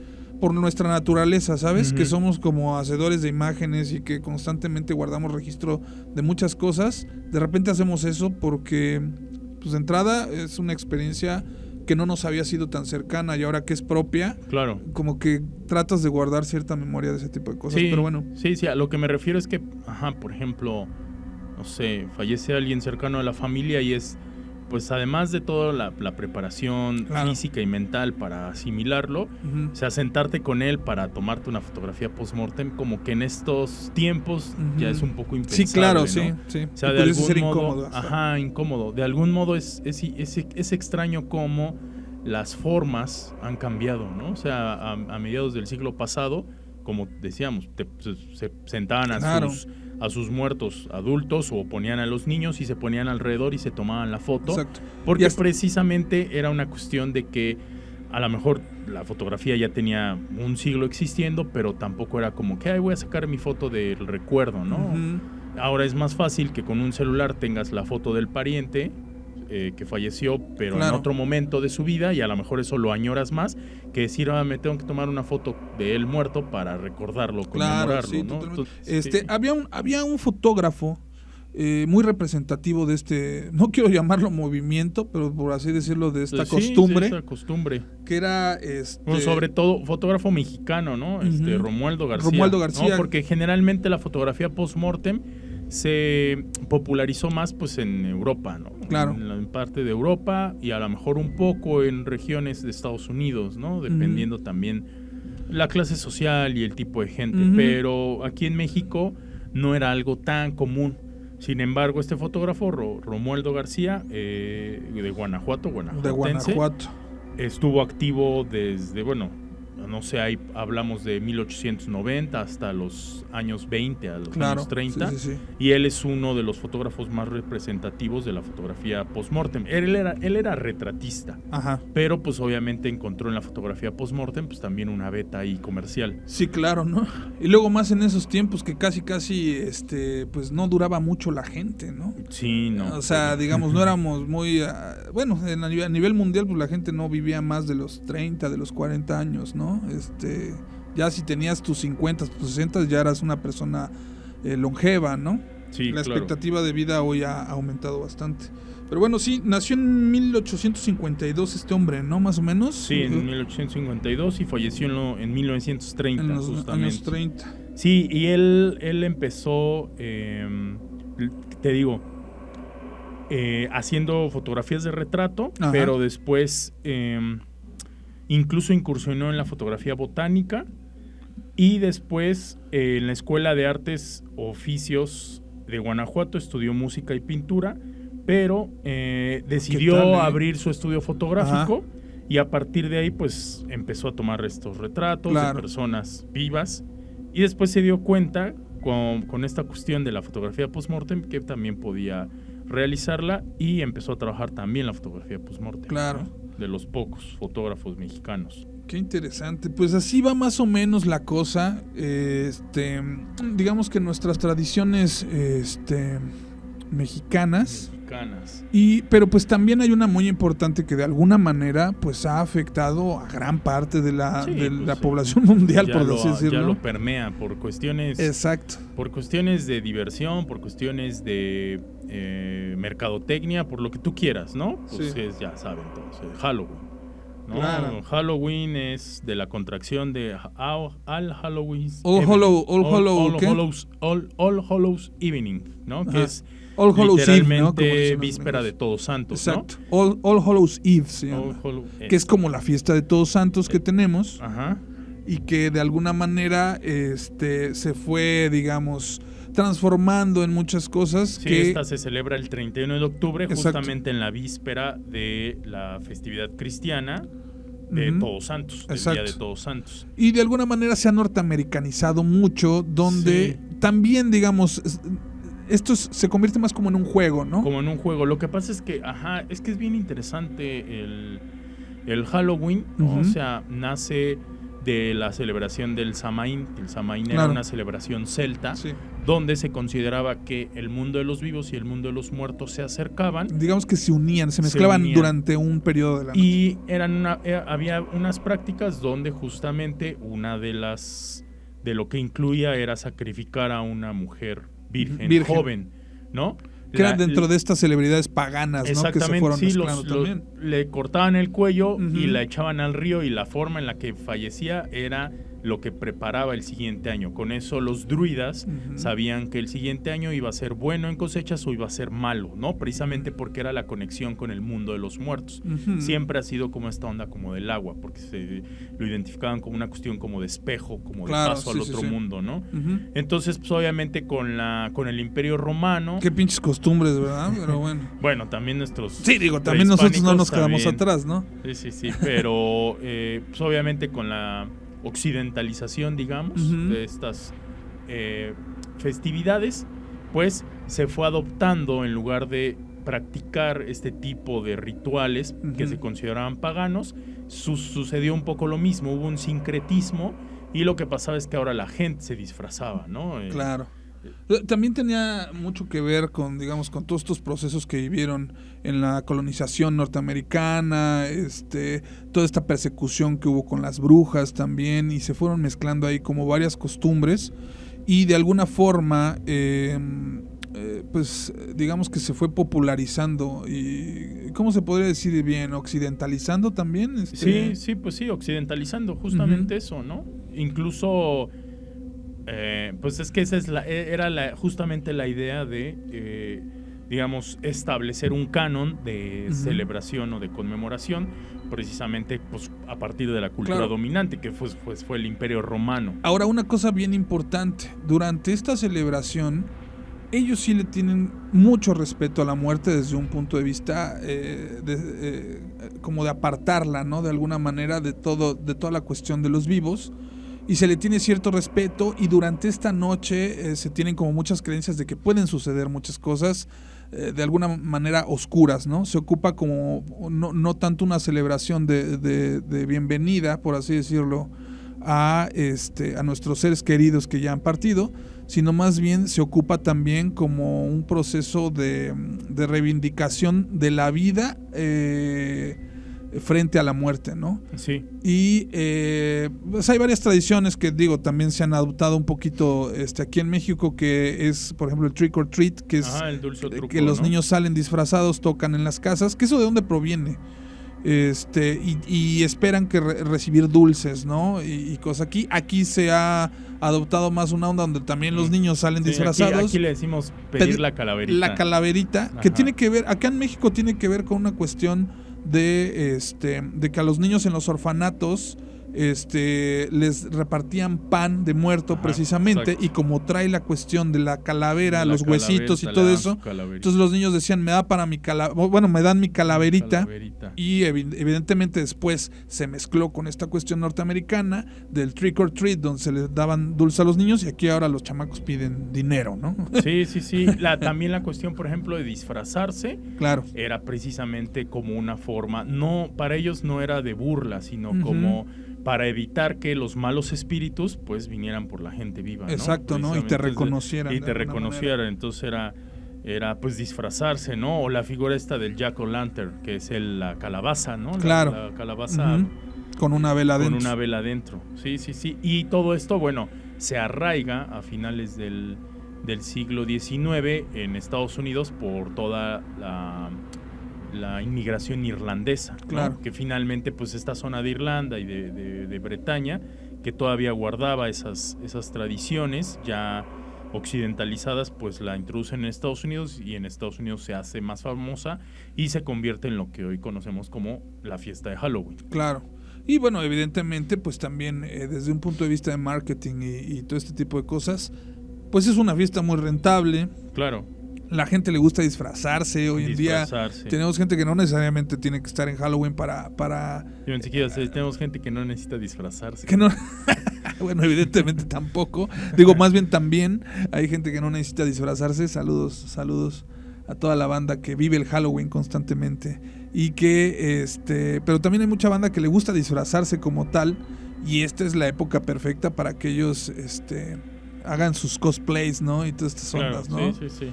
por nuestra naturaleza, ¿sabes? Que somos como hacedores de imágenes y que constantemente guardamos registro de muchas cosas. De repente hacemos eso porque, pues de entrada, es una experiencia que no nos había sido tan cercana y ahora que es propia, claro, como que tratas de guardar cierta memoria de ese tipo de cosas, pero bueno. Sí, a lo que me refiero es que, por ejemplo, no sé, fallece alguien cercano a la familia y es, pues además de toda la preparación física y mental para asimilarlo, o sea, sentarte con él para tomarte una fotografía post-mortem, como que en estos tiempos ya es un poco impensable. Sí, claro, ¿no? sí. O sea, de algún ser modo, incómodo. Incómodo. De algún modo es extraño cómo las formas han cambiado, ¿no? O sea, a mediados del siglo pasado, como decíamos, se sentaban a sus muertos adultos o ponían a los niños y se ponían alrededor y se tomaban la foto. Exacto. Porque precisamente era una cuestión de que a lo mejor la fotografía ya tenía un siglo existiendo, pero tampoco era como que voy a sacar mi foto del recuerdo, ¿no? Ahora es más fácil que con un celular tengas la foto del pariente que falleció, pero en otro momento de su vida, y a lo mejor eso lo añoras más que decir, me tengo que tomar una foto de él muerto para recordarlo, conmemorarlo, ¿no? Entonces, había un fotógrafo muy representativo de este, no quiero llamarlo movimiento, pero por así decirlo, de esta costumbre. Esa costumbre. Que era bueno, sobre todo fotógrafo mexicano, ¿no? Romualdo García. Romualdo García. ¿No? Porque generalmente la fotografía post-mortem se popularizó más pues en Europa, ¿no? Claro. En parte de Europa y a lo mejor un poco en regiones de Estados Unidos, ¿no? Dependiendo también la clase social y el tipo de gente. Pero aquí en México no era algo tan común. Sin embargo, este fotógrafo, Romualdo García, de Guanajuato, estuvo activo desde, no sé, ahí hablamos de 1890 hasta los años 20, a los años 30, sí. Y él es uno de los fotógrafos más representativos de la fotografía post-mortem. Él era retratista, Ajá. Pero pues obviamente encontró en la fotografía post-mortem pues también una beta ahí comercial. Sí, claro, ¿no? Y luego más en esos tiempos que casi pues no duraba mucho la gente, ¿no? Sí, no. O sea, digamos, no éramos muy... bueno, a nivel mundial pues la gente no vivía más de los 30, de los 40 años, ¿no? Ya si tenías tus 50, tus 60 ya eras una persona longeva, ¿no? Sí, la expectativa de vida hoy ha aumentado bastante. Pero bueno, sí, nació en 1852 este hombre, ¿no? Más o menos. Sí, en 1852 y falleció en 1930, en los justamente. años 30. Sí, y él empezó, te digo, haciendo fotografías de retrato, Ajá. pero después incluso incursionó en la fotografía botánica y después en la Escuela de Artes Oficios de Guanajuato estudió música y pintura, pero decidió abrir su estudio fotográfico. Ajá. Y a partir de ahí pues empezó a tomar estos retratos de personas vivas y después se dio cuenta con esta cuestión de la fotografía post-mortem que también podía realizarla y empezó a trabajar también la fotografía post-mortem. Claro. ¿No? De los pocos fotógrafos mexicanos. Qué interesante. Pues así va más o menos la cosa. Digamos que nuestras tradiciones mexicanas. Pero pues también hay una muy importante que de alguna manera pues ha afectado a gran parte de la población mundial, por así decirlo. Ya lo permea por cuestiones. Exacto. Por cuestiones de diversión, por cuestiones de mercadotecnia, por lo que tú quieras, ¿no? Pues ya saben todos, Halloween. ¿No? Claro. Halloween es de la contracción de All Halloween. All Hallows Evening, ¿no? Ajá. Que es All Hallows literalmente Eve, ¿no? Víspera de Todos Santos. Exacto. ¿no? All Hallows Eve se llama. Que es como la fiesta de Todos Santos que tenemos. Ajá. Y que de alguna manera se fue, digamos, transformando en muchas cosas. Sí, esta se celebra el 31 de octubre, Exacto. justamente en la víspera de la festividad cristiana de Todos Santos, del Día de Todos Santos. Y de alguna manera se ha norteamericanizado mucho, donde también, digamos, esto se convierte más como en un juego, ¿no? Como en un juego. Lo que pasa es que, es que es bien interesante el Halloween, ¿no? O sea, nace de la celebración del Samaín. El Samaín era una celebración celta, donde se consideraba que el mundo de los vivos y el mundo de los muertos se acercaban. Digamos que se unían, se mezclaban durante un periodo de la noche. Y había unas prácticas donde justamente una de lo que incluía era sacrificar a una mujer virgen. Joven, ¿no? Que eran dentro de estas celebridades paganas, ¿no? Que se fueron mezclando también. Le cortaban el cuello y la echaban al río, y la forma en la que fallecía era lo que preparaba el siguiente año. Con eso los druidas sabían que el siguiente año iba a ser bueno en cosechas o iba a ser malo, ¿no? Precisamente porque era la conexión con el mundo de los muertos. Siempre ha sido como esta onda como del agua, porque lo identificaban como una cuestión como de espejo, como de paso al otro mundo, ¿no? Entonces, pues obviamente con el Imperio Romano... Qué pinches costumbres, ¿verdad? Pero bueno. Bueno, también nuestros... Sí, digo, también nosotros no nos quedamos atrás, ¿no? Sí, pero pues obviamente con la occidentalización, digamos, de estas festividades, pues se fue adoptando, en lugar de practicar este tipo de rituales que se consideraban paganos, sucedió un poco lo mismo, hubo un sincretismo, y lo que pasaba es que ahora la gente se disfrazaba, ¿no? Claro. También tenía mucho que ver con, digamos, con todos estos procesos que vivieron en la colonización norteamericana, toda esta persecución que hubo con las brujas también, y se fueron mezclando ahí como varias costumbres, y de alguna forma pues digamos que se fue popularizando, y ¿cómo se podría decir bien? ¿Occidentalizando también? Sí, pues sí, occidentalizando, justamente eso, ¿no? Incluso... pues es que esa era justamente la idea de, digamos, establecer un canon de celebración o de conmemoración, precisamente pues a partir de la cultura dominante, que fue el Imperio Romano. Ahora, una cosa bien importante, durante esta celebración ellos sí le tienen mucho respeto a la muerte desde un punto de vista como de apartarla, ¿no? De alguna manera de toda la cuestión de los vivos, y se le tiene cierto respeto, y durante esta noche se tienen como muchas creencias de que pueden suceder muchas cosas de alguna manera oscuras, ¿no? Se ocupa como no tanto una celebración de bienvenida, por así decirlo, a nuestros seres queridos que ya han partido, sino más bien se ocupa también como un proceso de reivindicación de la vida frente a la muerte, ¿no? Sí. Y pues hay varias tradiciones que también se han adoptado un poquito aquí en México, que es, por ejemplo, el trick or treat, que es el dulce o truco, que los niños salen disfrazados, tocan en las casas, que eso de dónde proviene. Y esperan que recibir dulces, ¿no? Y cosas. Aquí se ha adoptado más una onda donde también los niños salen disfrazados. Aquí le decimos pedir la calaverita. La calaverita, ajá, que tiene que ver, acá en México tiene que ver con una cuestión de que a los niños en los orfanatos les repartían pan de muerto, ajá, precisamente, exacto. Y como trae la cuestión de la calavera, los huesitos y todo eso, entonces los niños decían, me dan mi calaverita. Y evidentemente después se mezcló con esta cuestión norteamericana del trick or treat, donde se les daban dulce a los niños, y aquí ahora los chamacos piden dinero, ¿no? Sí. También la cuestión, por ejemplo, de disfrazarse, claro, era precisamente como una forma, para ellos no era de burla, sino como para evitar que los malos espíritus pues vinieran por la gente viva, ¿no? Exacto, ¿no? Y te reconocieran. Entonces era pues disfrazarse, ¿no? O la figura esta del Jack-o'-lantern, que es la calabaza, ¿no? Claro. La calabaza con una vela adentro. Con una vela adentro, sí. Y todo esto, se arraiga a finales del siglo XIX en Estados Unidos por toda la inmigración irlandesa, claro, ¿no? Que finalmente pues esta zona de Irlanda y de Bretaña, que todavía guardaba esas tradiciones ya occidentalizadas, pues la introducen en Estados Unidos, y en Estados Unidos se hace más famosa y se convierte en lo que hoy conocemos como la fiesta de Halloween. Claro. Y bueno, evidentemente pues también desde un punto de vista de marketing y todo este tipo de cosas, pues es una fiesta muy rentable. Claro. La gente le gusta disfrazarse. Hoy en día tenemos gente que no necesariamente tiene que estar en Halloween para... tenemos gente que no necesita disfrazarse. Que no, bueno, evidentemente tampoco. Más bien también hay gente que no necesita disfrazarse. Saludos a toda la banda que vive el Halloween constantemente. Y que, pero también hay mucha banda que le gusta disfrazarse como tal. Y esta es la época perfecta para que ellos, hagan sus cosplays, ¿no? Y todas estas ondas, ¿no? Sí.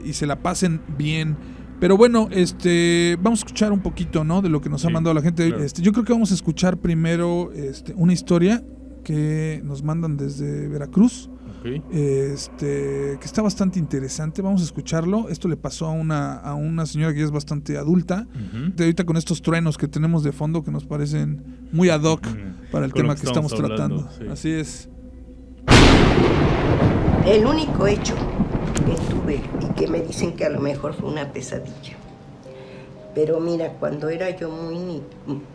Y se la pasen bien. Pero bueno, vamos a escuchar un poquito, ¿no? De lo que nos ha mandado la gente. Claro. Yo creo que vamos a escuchar primero una historia que nos mandan desde Veracruz. Okay. Que está bastante interesante. Vamos a escucharlo. Esto le pasó a una señora que ya es bastante adulta. De ahorita con estos truenos que tenemos de fondo que nos parecen muy ad hoc para el tema que estamos tratando. Sí. Así es. El único hecho que tuve y que me dicen que a lo mejor fue una pesadilla. Pero mira, cuando era yo muy niña,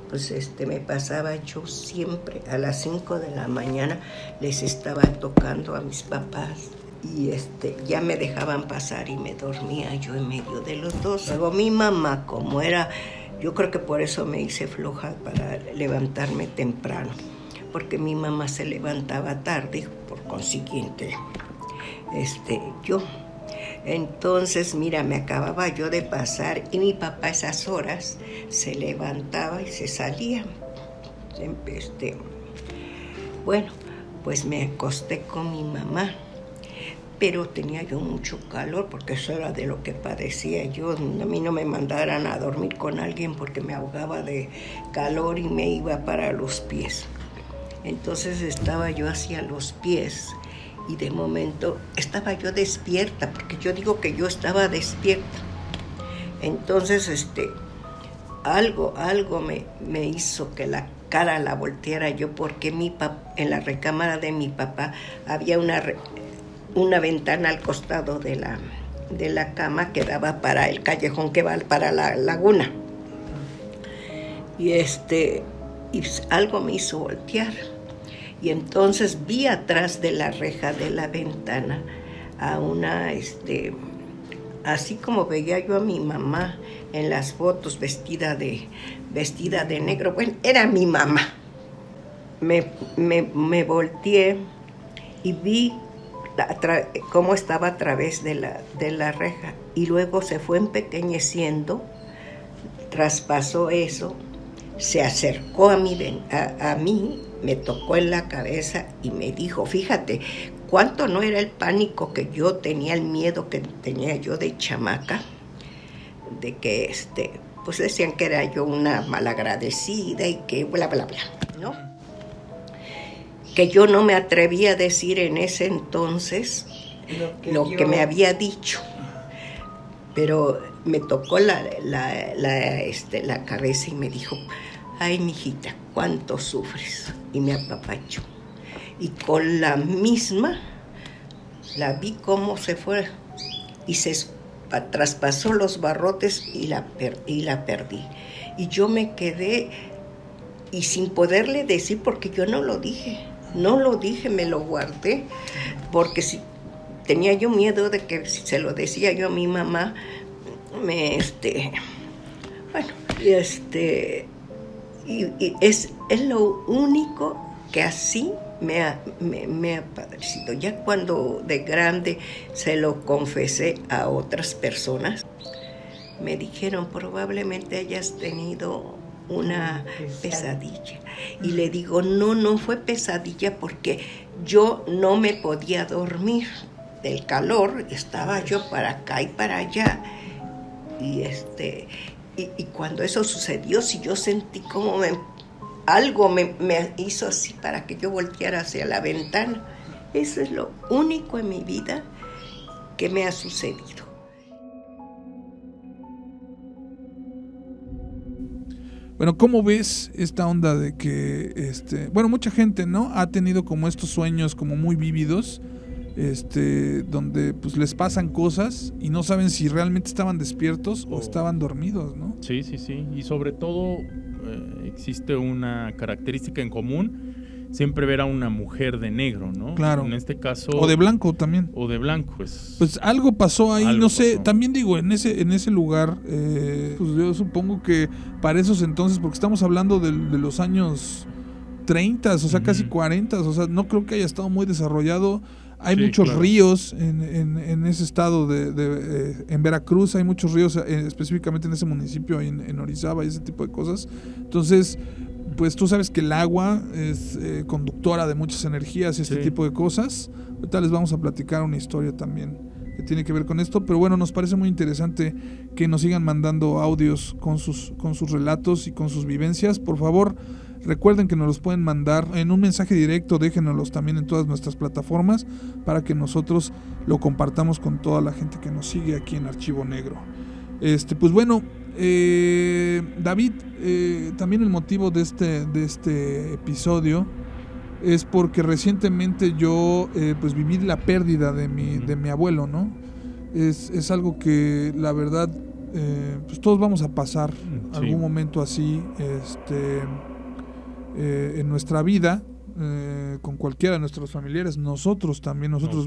pues me pasaba yo siempre a las 5 de la mañana les estaba tocando a mis papás y ya me dejaban pasar y me dormía yo en medio de los dos. Luego mi mamá, como era, yo creo que por eso me hice floja para levantarme temprano, porque mi mamá se levantaba tarde, por consiguiente, yo. Entonces, mira, me acababa yo de pasar y mi papá a esas horas se levantaba y se salía. Bueno, pues me acosté con mi mamá, pero tenía yo mucho calor porque eso era de lo que padecía yo. A mí no me mandaran a dormir con alguien porque me ahogaba de calor y me iba para los pies. Entonces estaba yo hacia los pies. Y de momento estaba yo despierta, porque yo digo que yo estaba despierta. Entonces, algo me hizo que la cara la volteara yo, porque en la recámara de mi papá había una ventana al costado de la cama que daba para el callejón que va para la laguna. Y algo me hizo voltear. Y entonces vi atrás de la reja de la ventana a una, así como veía yo a mi mamá en las fotos vestida de negro. Bueno, era mi mamá. Me volteé y vi cómo estaba a través de la reja, y luego se fue empequeñeciendo, traspasó eso, se acercó a mí, me tocó en la cabeza y me dijo, fíjate, cuánto no era el pánico que yo tenía, el miedo que tenía yo de chamaca, de que pues decían que era yo una malagradecida y que bla, bla, bla, ¿no? Que yo no me atrevía a decir en ese entonces lo que me había dicho. Pero me tocó la cabeza y me dijo, ay, mijita, cuánto sufres. Y me apapachó. Y con la misma, la vi cómo se fue y se traspasó los barrotes y la perdí. Y yo me quedé y sin poderle decir, porque yo no lo dije, me lo guardé, porque si tenía yo miedo de que si se lo decía yo a mi mamá, y es lo único que así me ha padecido. Ya cuando de grande se lo confesé a otras personas, me dijeron, probablemente hayas tenido una pesadilla. Y le digo, no fue pesadilla, porque yo no me podía dormir del calor, estaba yo para acá y para allá. Y cuando eso sucedió, si yo sentí como algo me hizo así para que yo volteara hacia la ventana. Eso es lo único en mi vida que me ha sucedido. Bueno, ¿cómo ves esta onda de que, mucha gente, ¿no? Ha tenido como estos sueños como muy vívidos, donde pues les pasan cosas y no saben si realmente estaban despiertos o estaban dormidos, ¿no? Sí. Y sobre todo existe una característica en común, siempre ver a una mujer de negro, ¿no? Claro. En este caso. O de blanco también. O de blanco, pues. Pues algo pasó ahí, algo no sé. pasó. También digo, en ese lugar, pues yo supongo que para esos entonces, porque estamos hablando de los años 30, o sea, casi 40, o sea, no creo que haya estado muy desarrollado. Hay muchos ríos en ese estado en Veracruz, hay muchos ríos, específicamente en ese municipio, en Orizaba y ese tipo de cosas. Entonces, pues tú sabes que el agua es conductora de muchas energías y este tipo de cosas. Ahorita les vamos a platicar una historia también que tiene que ver con esto, pero bueno, nos parece muy interesante que nos sigan mandando audios con sus relatos y con sus vivencias. Por favor, recuerden que nos los pueden mandar en un mensaje directo, déjenoslos también en todas nuestras plataformas para que nosotros lo compartamos con toda la gente que nos sigue aquí en Archivo Negro. Pues bueno, David, también el motivo de este episodio es porque recientemente yo pues viví la pérdida de mi abuelo, ¿no? Es algo que la verdad pues todos vamos a pasar algún momento así en nuestra vida, con cualquiera de nuestros familiares. Nosotros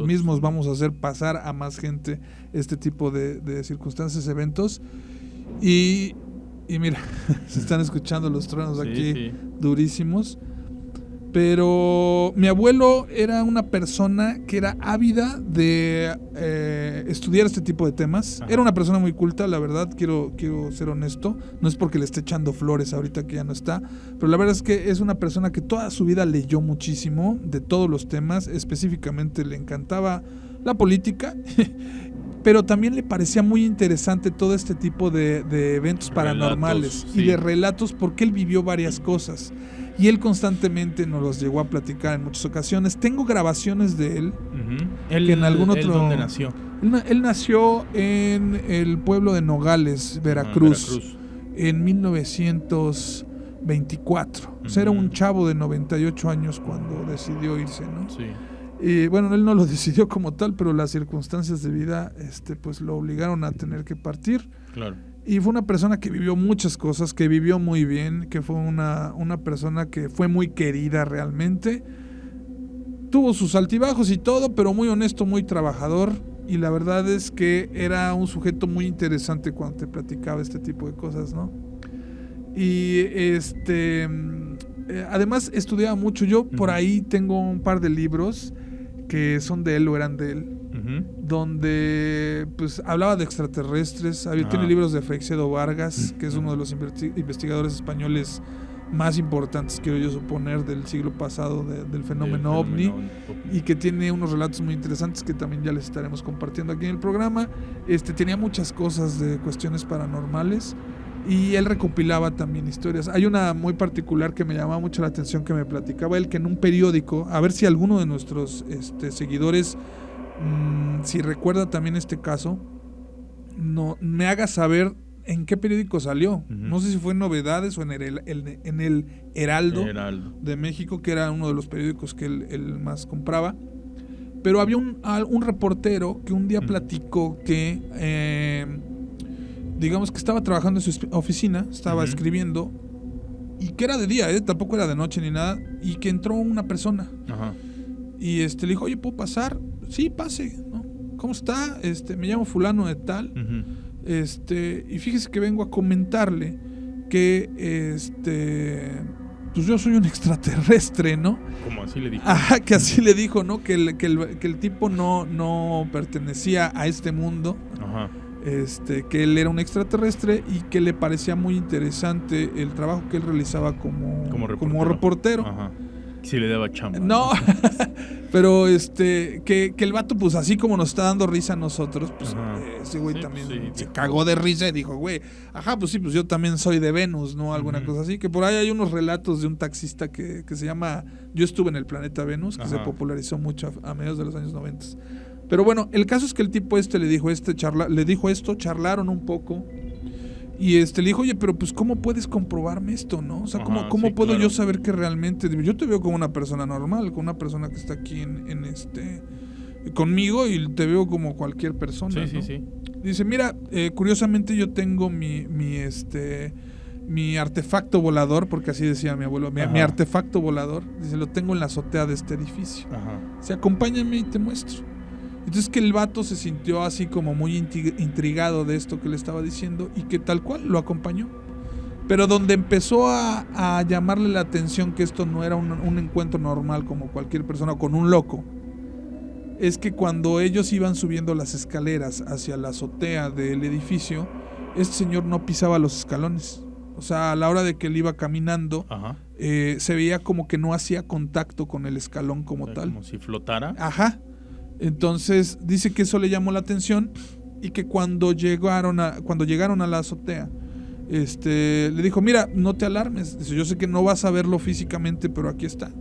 mismos vamos a hacer pasar a más gente este tipo de circunstancias, eventos. Y mira, se están escuchando los truenos aquí durísimos. Pero mi abuelo era una persona que era ávida de estudiar este tipo de temas. Era una persona muy culta, la verdad, quiero ser honesto. No es porque le esté echando flores ahorita que ya no está, pero la verdad es que es una persona que toda su vida leyó muchísimo de todos los temas. Específicamente le encantaba la política, pero también le parecía muy interesante todo este tipo de eventos paranormales y de relatos, porque él vivió varias cosas. Y él constantemente nos los llegó a platicar en muchas ocasiones. Tengo grabaciones de él. Que en algún otro. ¿Dónde nació? Él nació en el pueblo de Nogales, Veracruz. En 1924. O sea, era un chavo de 98 años cuando decidió irse, ¿no? Sí. Y bueno, él no lo decidió como tal, pero las circunstancias de vida pues lo obligaron a tener que partir. Claro. Y fue una persona que vivió muchas cosas, que vivió muy bien, que fue una persona que fue muy querida realmente. tuvo sus altibajos y todo, pero muy honesto, muy trabajador. Y la verdad es que era un sujeto muy interesante cuando te platicaba este tipo de cosas, ¿no? Y además estudiaba mucho. Yo por ahí tengo un par de libros que son de él o eran de él, donde pues hablaba de extraterrestres. Tiene libros de Freixedo Vargas, que es uno de los investigadores españoles más importantes, quiero yo suponer, del siglo pasado del fenómeno ovni, y que tiene unos relatos muy interesantes que también ya les estaremos compartiendo aquí en el programa. Tenía muchas cosas de cuestiones paranormales y él recopilaba también historias. Hay una muy particular que me llamaba mucho la atención, que me platicaba él, que en un periódico, a ver si alguno de nuestros seguidores si recuerda también este caso, no me haga saber en qué periódico salió. No sé si fue en Novedades o en el Heraldo de México, que era uno de los periódicos que él más compraba. Pero había un reportero que un día platicó que digamos que estaba trabajando en su oficina, estaba escribiendo, y que era de día, tampoco era de noche ni nada, y que entró una persona. Y le dijo, oye, ¿puedo pasar? Sí, pase, ¿no? ¿Cómo está? Me llamo fulano de tal. Y fíjese que vengo a comentarle que pues yo soy un extraterrestre, ¿no? ¿Cómo así le dijo? Ajá, que así le dijo, ¿no? Que el tipo no pertenecía a este mundo. Que él era un extraterrestre y que le parecía muy interesante el trabajo que él realizaba como reportero. Sí le daba chamba. No, pero que el vato, pues así como nos está dando risa a nosotros, pues ese güey también se cagó de risa y dijo, güey, pues sí, pues yo también soy de Venus, ¿no? Alguna cosa así. Que por ahí hay unos relatos de un taxista que se llama Yo estuve en el planeta Venus, que se popularizó mucho a mediados de los años 90. Pero bueno, el caso es que el tipo le dijo esto, charlaron un poco. Y le dijo, oye, pero pues ¿cómo puedes comprobarme esto, no? O sea, ¿cómo puedo yo saber que realmente... Yo te veo como una persona normal, como una persona que está aquí conmigo, y te veo como cualquier persona, ¿no? Sí. Dice, mira, curiosamente yo tengo mi artefacto volador, porque así decía mi abuelo, mi artefacto volador, dice, lo tengo en la azotea de este edificio. Dice, acompáñame y te muestro. Entonces que el vato se sintió así como muy intrigado de esto que le estaba diciendo, y que tal cual lo acompañó. Pero donde empezó a llamarle la atención que esto no era un encuentro normal como cualquier persona con un loco, es que cuando ellos iban subiendo las escaleras hacia la azotea del edificio, este señor no pisaba los escalones. O sea, a la hora de que él iba caminando, se veía como que no hacía contacto con el escalón como tal. Como si flotara. Entonces dice que eso le llamó la atención, y que cuando llegaron a la azotea, le dijo, mira, no te alarmes. Dice, yo sé que no vas a verlo físicamente, pero aquí está.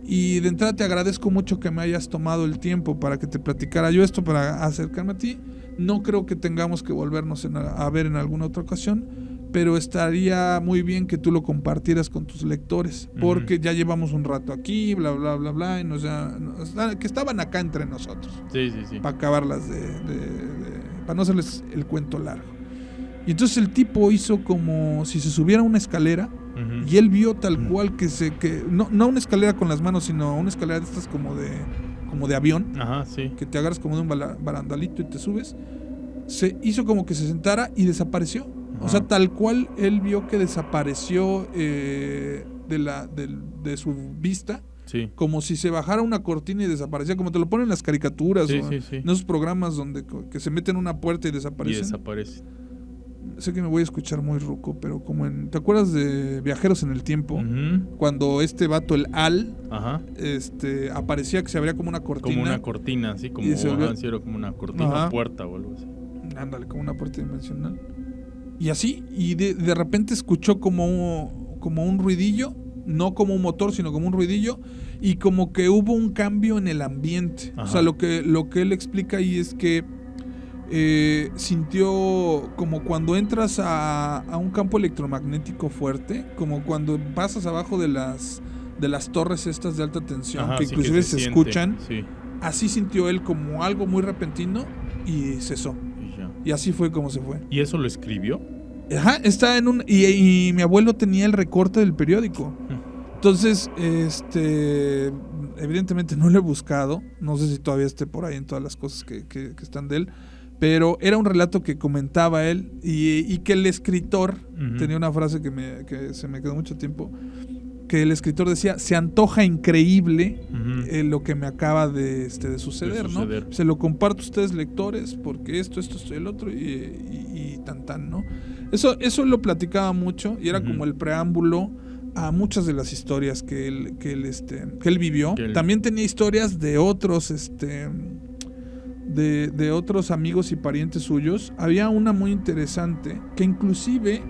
Y de entrada te agradezco mucho que me hayas tomado el tiempo para que te platicara yo esto, para acercarme a ti. No creo que tengamos que volvernos a ver en alguna otra ocasión, pero estaría muy bien que tú lo compartieras con tus lectores, porque ya llevamos un rato aquí, bla, bla, bla, bla, y que estaban acá entre nosotros. Sí. Para acabarlas para no hacerles el cuento largo. Y entonces el tipo hizo como si se subiera una escalera, y él vio tal cual no una escalera con las manos, sino una escalera de estas como de avión, que te agarras como de un barandalito y te subes. Se hizo como que se sentara y desapareció. O sea, tal cual él vio que desapareció de su vista, como si se bajara una cortina y desaparecía, como te lo ponen en las caricaturas, en esos programas que se meten en una puerta y desaparecen. Sé que me voy a escuchar muy ruco, pero ¿te acuerdas de Viajeros en el Tiempo? Cuando este vato, el Al, aparecía que se abría como una cortina. Como una cortina, así como una cortina o puerta o algo así. Ándale, como una puerta dimensional. Y así, y de repente escuchó como un ruidillo, no como un motor, sino como un ruidillo, y como que hubo un cambio en el ambiente. O sea, lo que él explica ahí es que sintió como cuando entras a un campo electromagnético fuerte, como cuando pasas abajo de las torres estas de alta tensión, que inclusive se escuchan. Así sintió él, como algo muy repentino, y cesó. Y así fue como se fue. ¿Y eso lo escribió? Está en y mi abuelo tenía el recorte del periódico. Entonces, evidentemente no lo he buscado, no sé si todavía esté por ahí en todas las cosas que están de él, pero era un relato que comentaba él y que el escritor, tenía una frase que se me quedó mucho tiempo, que el escritor decía: se antoja increíble lo que me acaba de suceder, ¿no? Se lo comparto a ustedes, lectores, porque esto, el otro y tan, ¿no? Eso lo platicaba mucho y era como el preámbulo a muchas de las historias que él vivió. También tenía historias de otros de otros amigos y parientes suyos. Había una muy interesante que inclusive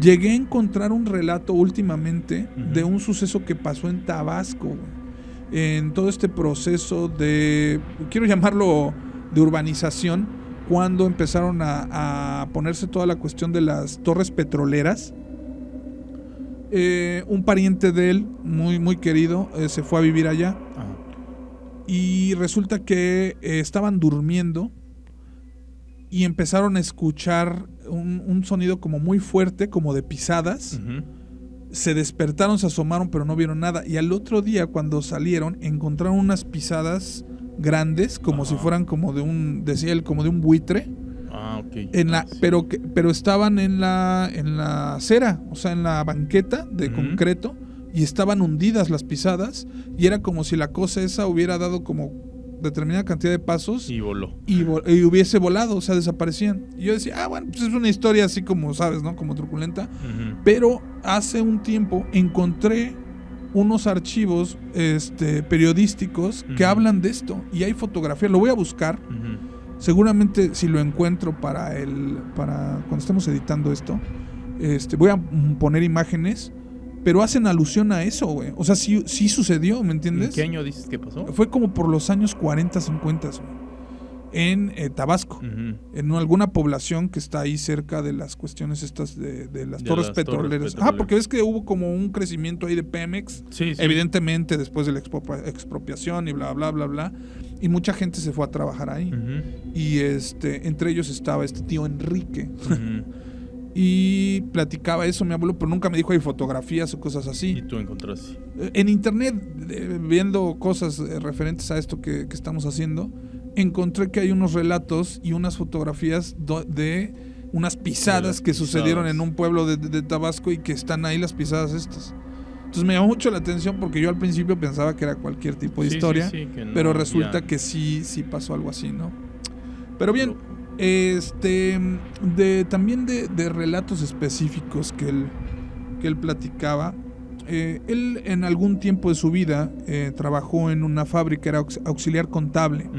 llegué a encontrar un relato últimamente de un suceso que pasó en Tabasco, en todo este proceso de, quiero llamarlo, de urbanización, cuando empezaron a ponerse toda la cuestión de las torres petroleras. Un pariente de él, muy, muy querido, se fue a vivir allá. Y resulta que estaban durmiendo y empezaron a escuchar un sonido como muy fuerte, como de pisadas. Se despertaron, se asomaron, pero no vieron nada. Y al otro día, cuando salieron, encontraron unas pisadas grandes, como si fueran como de un, decía él, como de un buitre. Okay. Pero estaban en la acera, o sea, en la banqueta de concreto, y estaban hundidas las pisadas, y era como si la cosa esa hubiera dado como determinada cantidad de pasos y voló. Y hubiese volado, o sea, desaparecían. Y yo decía, bueno, pues es una historia así como, ¿sabes, no? Como truculenta. Pero hace un tiempo encontré unos archivos periodísticos que hablan de esto, y hay fotografía, lo voy a buscar. Seguramente si lo encuentro para cuando estemos editando esto, voy a poner imágenes, pero hacen alusión a eso, güey. O sea, sí sucedió, ¿me entiendes? ¿En qué año dices que pasó? Fue como por los años 40, 50, güey, en Tabasco, en alguna población que está ahí cerca de las cuestiones estas de las torres petroleras. Porque ves que hubo como un crecimiento ahí de Pemex, evidentemente después de la expropiación y bla, bla, bla, bla. Y mucha gente se fue a trabajar ahí. Y entre ellos estaba este tío Enrique. Y platicaba eso mi abuelo, pero nunca me dijo hay fotografías o cosas así. ¿Y tú encontraste? En internet, viendo cosas referentes a esto que estamos haciendo, encontré que hay unos relatos y unas fotografías de unas pisadas que sucedieron en un pueblo de Tabasco, y que están ahí las pisadas estas. Entonces me llamó mucho la atención, porque yo al principio pensaba que era cualquier tipo de historia, no, pero resulta que sí pasó algo así, ¿no? Pero bien, también de relatos específicos que él platicaba. Él en algún tiempo de su vida trabajó en una fábrica, era auxiliar contable,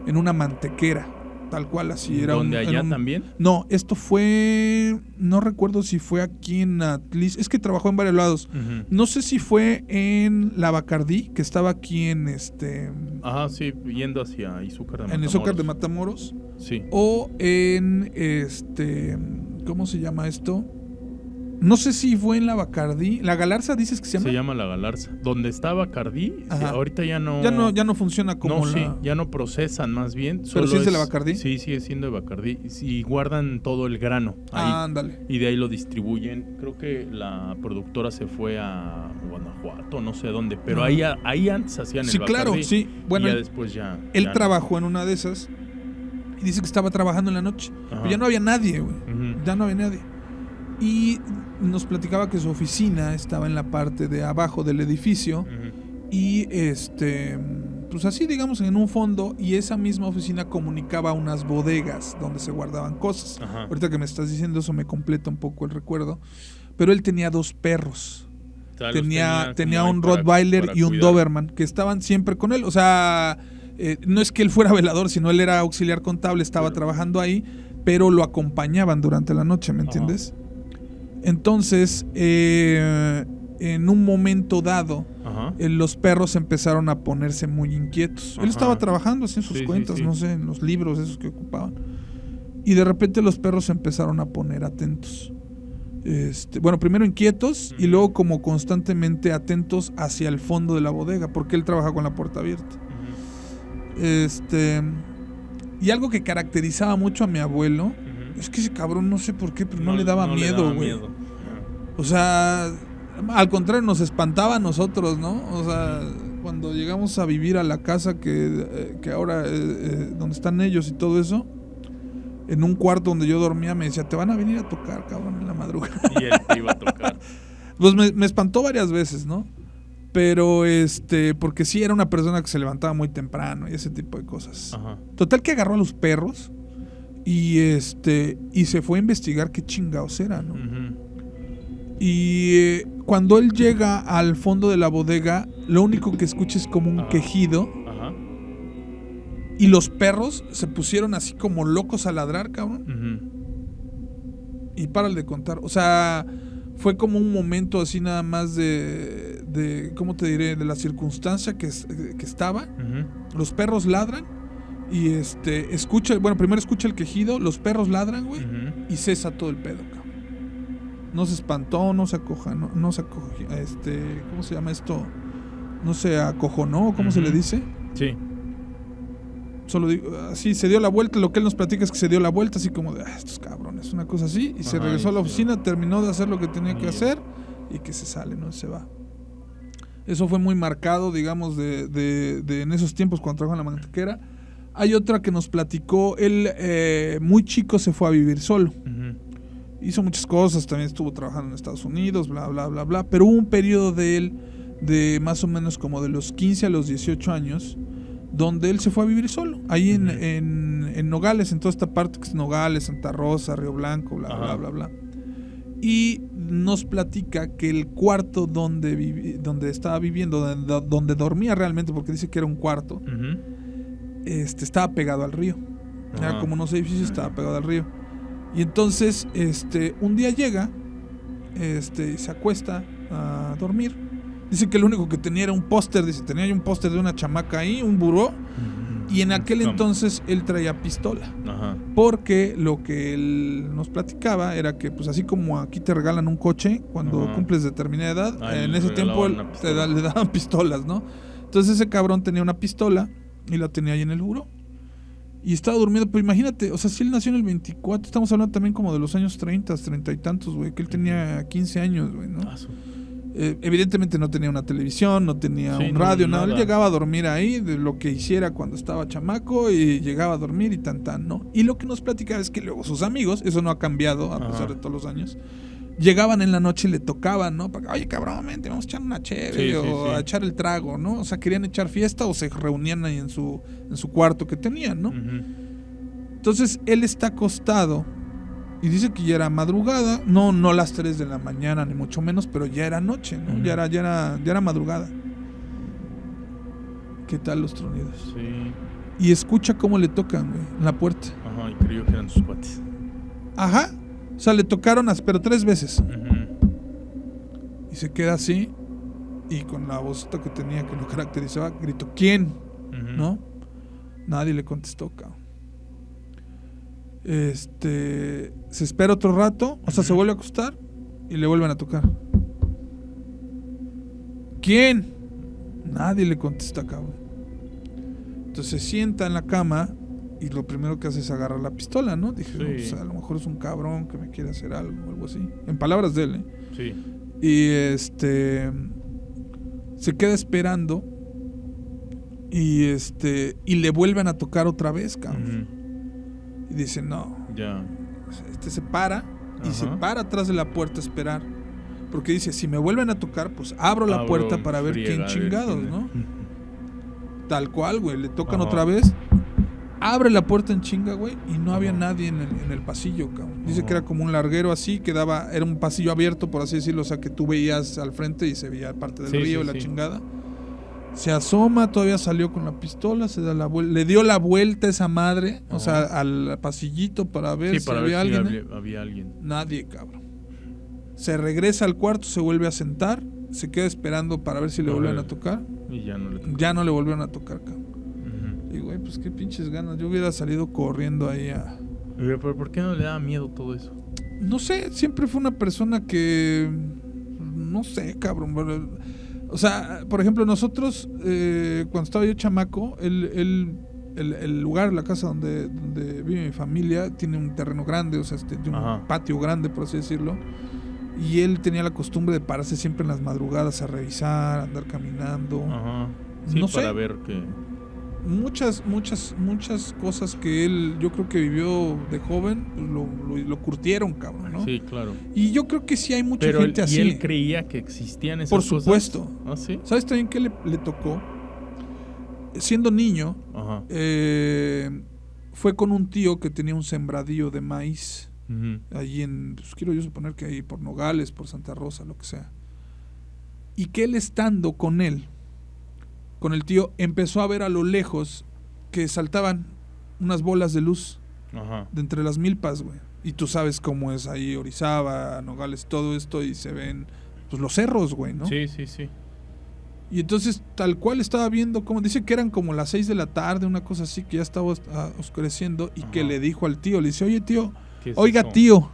en una mantequera, tal cual, así era. ¿Dónde allá también? No, esto fue, no recuerdo si fue aquí en Atlis, es que trabajó en varios lados. No sé si fue en la Bacardí, que estaba aquí en sí, yendo hacia Izúcar de Matamoros. En Izúcar de Matamoros. Sí. O en ¿cómo se llama esto? No sé si fue en la Bacardí. ¿La Galarza dices que se llama? Se llama La Galarza. Donde está Bacardí, ahorita ya no... Ya no funciona como ya no procesan, más bien. ¿Pero sí es de la Bacardí? Sí, sigue siendo de Bacardí. Y guardan todo el grano ahí. Ándale. Y de ahí lo distribuyen. Creo que la productora se fue a Guanajuato, no sé dónde. Pero ahí antes hacían el Bacardí. Sí, claro, sí. Bueno, y ya después ya... Él trabajó en una de esas y dice que estaba trabajando en la noche. Pero ya no había nadie, güey. Ya no había nadie. Y nos platicaba que su oficina estaba en la parte de abajo del edificio, y pues así, digamos, en un fondo, y esa misma oficina comunicaba unas bodegas donde se guardaban cosas. Ahorita que me estás diciendo eso me completa un poco el recuerdo. Pero él tenía 2 perros. Tenía un Rottweiler y un Doberman, que estaban siempre con él. O sea, no es que él fuera velador, sino él era auxiliar contable, estaba trabajando ahí, pero lo acompañaban durante la noche, ¿me entiendes? Entonces, en un momento dado, los perros empezaron a ponerse muy inquietos. Él estaba trabajando así en sus cuentas, no sé, en los libros esos que ocupaban. Y de repente los perros se empezaron a poner atentos. Bueno, primero inquietos y luego como constantemente atentos hacia el fondo de la bodega, porque él trabaja con la puerta abierta. Y algo que caracterizaba mucho a mi abuelo, es que ese cabrón, no sé por qué, pero no le daba miedo, güey. O sea, al contrario, nos espantaba a nosotros, ¿no? O sea, cuando llegamos a vivir a la casa que ahora, donde están ellos y todo eso, en un cuarto donde yo dormía me decía, te van a venir a tocar, cabrón, en la madrugada. Y él te iba a tocar. Pues me espantó varias veces, ¿no? Pero porque sí era una persona que se levantaba muy temprano y ese tipo de cosas. Ajá. Total que agarró a los perros y se fue a investigar qué chingados era, ¿no? Uh-huh. Y cuando él llega al fondo de la bodega, lo único que escucha es como un quejido. Ajá. Y los perros se pusieron así como locos a ladrar, cabrón. Uh-huh. Y párale de contar. O sea, fue como un momento así nada más de ¿cómo te diré? De la circunstancia que estaba. Uh-huh. Los perros ladran y primero escucha el quejido, los perros ladran, güey, uh-huh. y cesa todo el pedo, cabrón. No se espantó, no se acojonó, ¿cómo se llama esto? No se acojonó, ¿cómo se le dice? Sí. Solo digo, así se dio la vuelta, lo que él nos platica es que se dio la vuelta así como de, estos cabrones, una cosa así, y se regresó a la oficina, terminó de hacer lo que tenía que hacer y que se sale, ¿no? Se va. Eso fue muy marcado, digamos, de en esos tiempos cuando trabajaba en la mantequera. Hay otra que nos platicó, él muy chico se fue a vivir solo. Uh-huh. Hizo muchas cosas, también estuvo trabajando en Estados Unidos, bla, bla, bla, bla. Pero hubo un periodo de él, de más o menos como de los 15 a los 18 años, donde él se fue a vivir solo. Ahí en Nogales, en toda esta parte que es Nogales, Santa Rosa, Río Blanco, bla, bla, bla, bla. Y nos platica que el cuarto donde estaba viviendo, donde dormía realmente, porque dice que era un cuarto, uh-huh. Estaba pegado al río. Era como unos edificios, estaba pegado al río. Y entonces, un día llega, y se acuesta a dormir. Dice que lo único que tenía era un póster, tenía un póster de una chamaca ahí, un buró, y en aquel entonces él traía pistola. Ajá. Porque lo que él nos platicaba era que, pues así como aquí te regalan un coche cuando cumples determinada edad, en ese tiempo le daban pistolas, ¿no? Entonces ese cabrón tenía una pistola y la tenía ahí en el buró. Y estaba durmiendo, pero imagínate, o sea, si él nació en el 24, estamos hablando también como de los años 30 y tantos, güey, que él tenía 15 años, güey, ¿no? Evidentemente no tenía una televisión, no tenía un radio, nada. Él llegaba a dormir ahí, de lo que hiciera cuando estaba chamaco, y llegaba a dormir y tan, ¿no? Y lo que nos platicaba es que luego sus amigos, eso no ha cambiado a pesar de todos los años, llegaban en la noche y le tocaban, ¿no? Para, oye, cabrón, vente, vamos a echar una chévere a echar el trago, ¿no? O sea, querían echar fiesta o se reunían ahí en su cuarto que tenían, ¿no? Uh-huh. Entonces, él está acostado y dice que ya era madrugada, no las 3 de la mañana, ni mucho menos, pero ya era noche, ¿no? Uh-huh. Ya era madrugada. ¿Qué tal los tronidos? Sí. Y escucha cómo le tocan, güey, en la puerta. Ajá, y creyó que eran sus cuates. Ajá. O sea, le tocaron, pero 3 veces. Uh-huh. Y se queda así, y con la vocita que tenía, que lo caracterizaba, gritó, ¿quién? Uh-huh. ¿No? Nadie le contestó, cabrón. Se espera otro rato, o sea, se vuelve a acostar y le vuelven a tocar. ¿Quién? Nadie le contesta, cabrón. Entonces se sienta en la cama y lo primero que hace es agarrar la pistola, ¿no? Dije, no, pues, a lo mejor es un cabrón que me quiere hacer algo así. En palabras de él, ¿eh? Sí. Y se queda esperando y le vuelven a tocar otra vez, cabrón. Uh-huh. Y dice, no. Ya. Se para y se para atrás de la puerta a esperar. Porque dice, si me vuelven a tocar, pues abro la puerta para ver quién chingados, ¿no? Tal cual, güey. Le tocan otra vez. Abre la puerta en chinga, güey. Y no había nadie en el pasillo, cabrón. Dice que era como un larguero así, era un pasillo abierto, por así decirlo. O sea, que tú veías al frente y se veía parte del río y la chingada. Se asoma, todavía salió con la pistola, se da la vuelta, le dio la vuelta a esa madre, o sea, al pasillito para ver si había alguien. Había alguien. Nadie, cabrón. Se regresa al cuarto, se vuelve a sentar, se queda esperando para ver si le vuelven a tocar. Y ya no le tocaron. Ya no le volvieron a tocar, cabrón. Uh-huh. Y güey, pues qué pinches ganas. Yo hubiera salido corriendo ahí a... Pero ¿por qué no le daba miedo todo eso? No sé, siempre fue una persona que... No sé, cabrón. O sea, por ejemplo, nosotros, cuando estaba yo chamaco, el lugar, la casa donde vive mi familia, tiene un terreno grande, o sea, tiene un patio grande, por así decirlo. y él tenía la costumbre de pararse siempre en las madrugadas a revisar, andar caminando. Ajá. Sí, no para ver que... Muchas cosas que él, yo creo que vivió de joven, pues lo curtieron, cabrón, ¿no? Sí, claro. Y yo creo que sí hay mucha gente así. ¿Y él creía que existían esas cosas? Por supuesto. ¿Ah, sí? ¿Sabes también qué le tocó? Siendo niño, fue con un tío que tenía un sembradío de maíz. Allí pues quiero yo suponer que ahí por Nogales, por Santa Rosa, lo que sea. Y que él estando con él, con el tío, empezó a ver a lo lejos que saltaban unas bolas de luz de entre las milpas, güey. Y tú sabes cómo es ahí Orizaba, Nogales, todo esto, y se ven pues los cerros, güey, ¿no? Sí. Y entonces tal cual estaba viendo, como dice que eran como las 6 de la tarde, una cosa así, que ya estaba oscureciendo, y que le dijo al tío, le dice, oye tío, tío,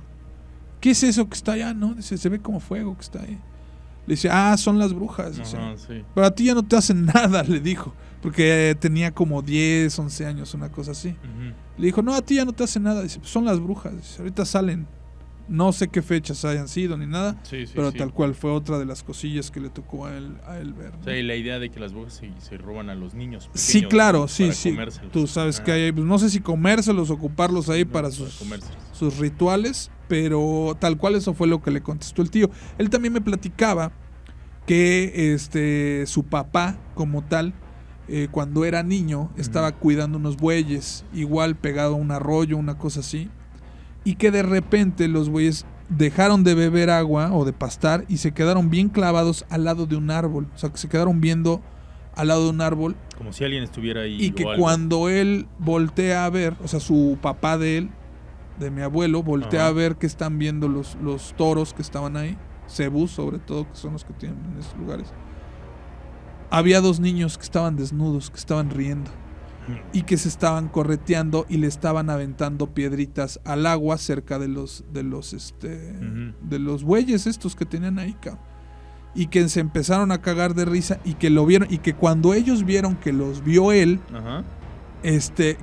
¿qué es eso que está allá, no? Dice, se ve como fuego que está ahí. Le dice, son las brujas. Dice, sí. Pero a ti ya no te hacen nada, le dijo. Porque tenía como 10, 11 años, una cosa así. Le dijo, no, a ti ya no te hacen nada. Dice, pues son las brujas. Dice, ahorita salen. No sé qué fechas hayan sido ni nada. Pero tal cual fue otra de las cosillas que le tocó a él ver, ¿no? O sea, y la idea de que las brujas se roban a los niños pequeños. Sí, claro, sí. Comérselos. Tú sabes que hay, pues, no sé si comérselos, ocuparlos ahí para sus rituales, pero tal cual eso fue lo que le contestó el tío. Él también me platicaba que su papá, como tal, cuando era niño, estaba cuidando unos bueyes, igual pegado a un arroyo, una cosa así, y que de repente los bueyes dejaron de beber agua o de pastar y se quedaron bien clavados al lado de un árbol. O sea, que se quedaron viendo al lado de un árbol. Como si alguien estuviera ahí. Y que cuando él voltea a ver, o sea, su papá de él, de mi abuelo, voltea a ver que están viendo los toros que estaban ahí, cebús sobre todo, que son los que tienen en esos lugares. Había 2 niños que estaban desnudos, que estaban riendo y que se estaban correteando y le estaban aventando piedritas al agua cerca de los bueyes estos que tenían ahí, cabrón. Y que se empezaron a cagar de risa y que lo vieron, y que cuando ellos vieron que los vio él,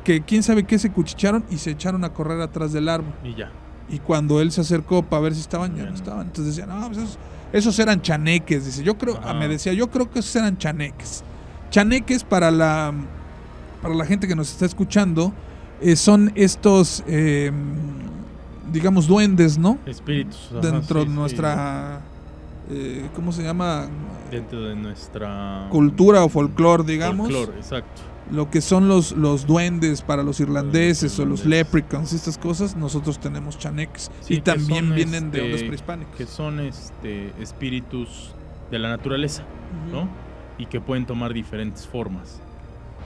que quién sabe qué, se cuchicharon y se echaron a correr atrás del árbol. Y ya. Y cuando él se acercó para ver si estaban, ya no estaban. Entonces decían, no, pues esos eran chaneques. Dice, yo creo que esos eran chaneques. Chaneques, para la gente que nos está escuchando, son estos, digamos, duendes, ¿no? Espíritus. Dentro de nuestra, ¿cómo se llama? Dentro de nuestra cultura o folclore, digamos. Folclore, exacto. Lo que son los duendes para los irlandeses o los leprechauns, estas cosas, nosotros tenemos chaneques. Sí, y también vienen de ondas prehispánicas. Que son espíritus de la naturaleza, ¿no? Y que pueden tomar diferentes formas.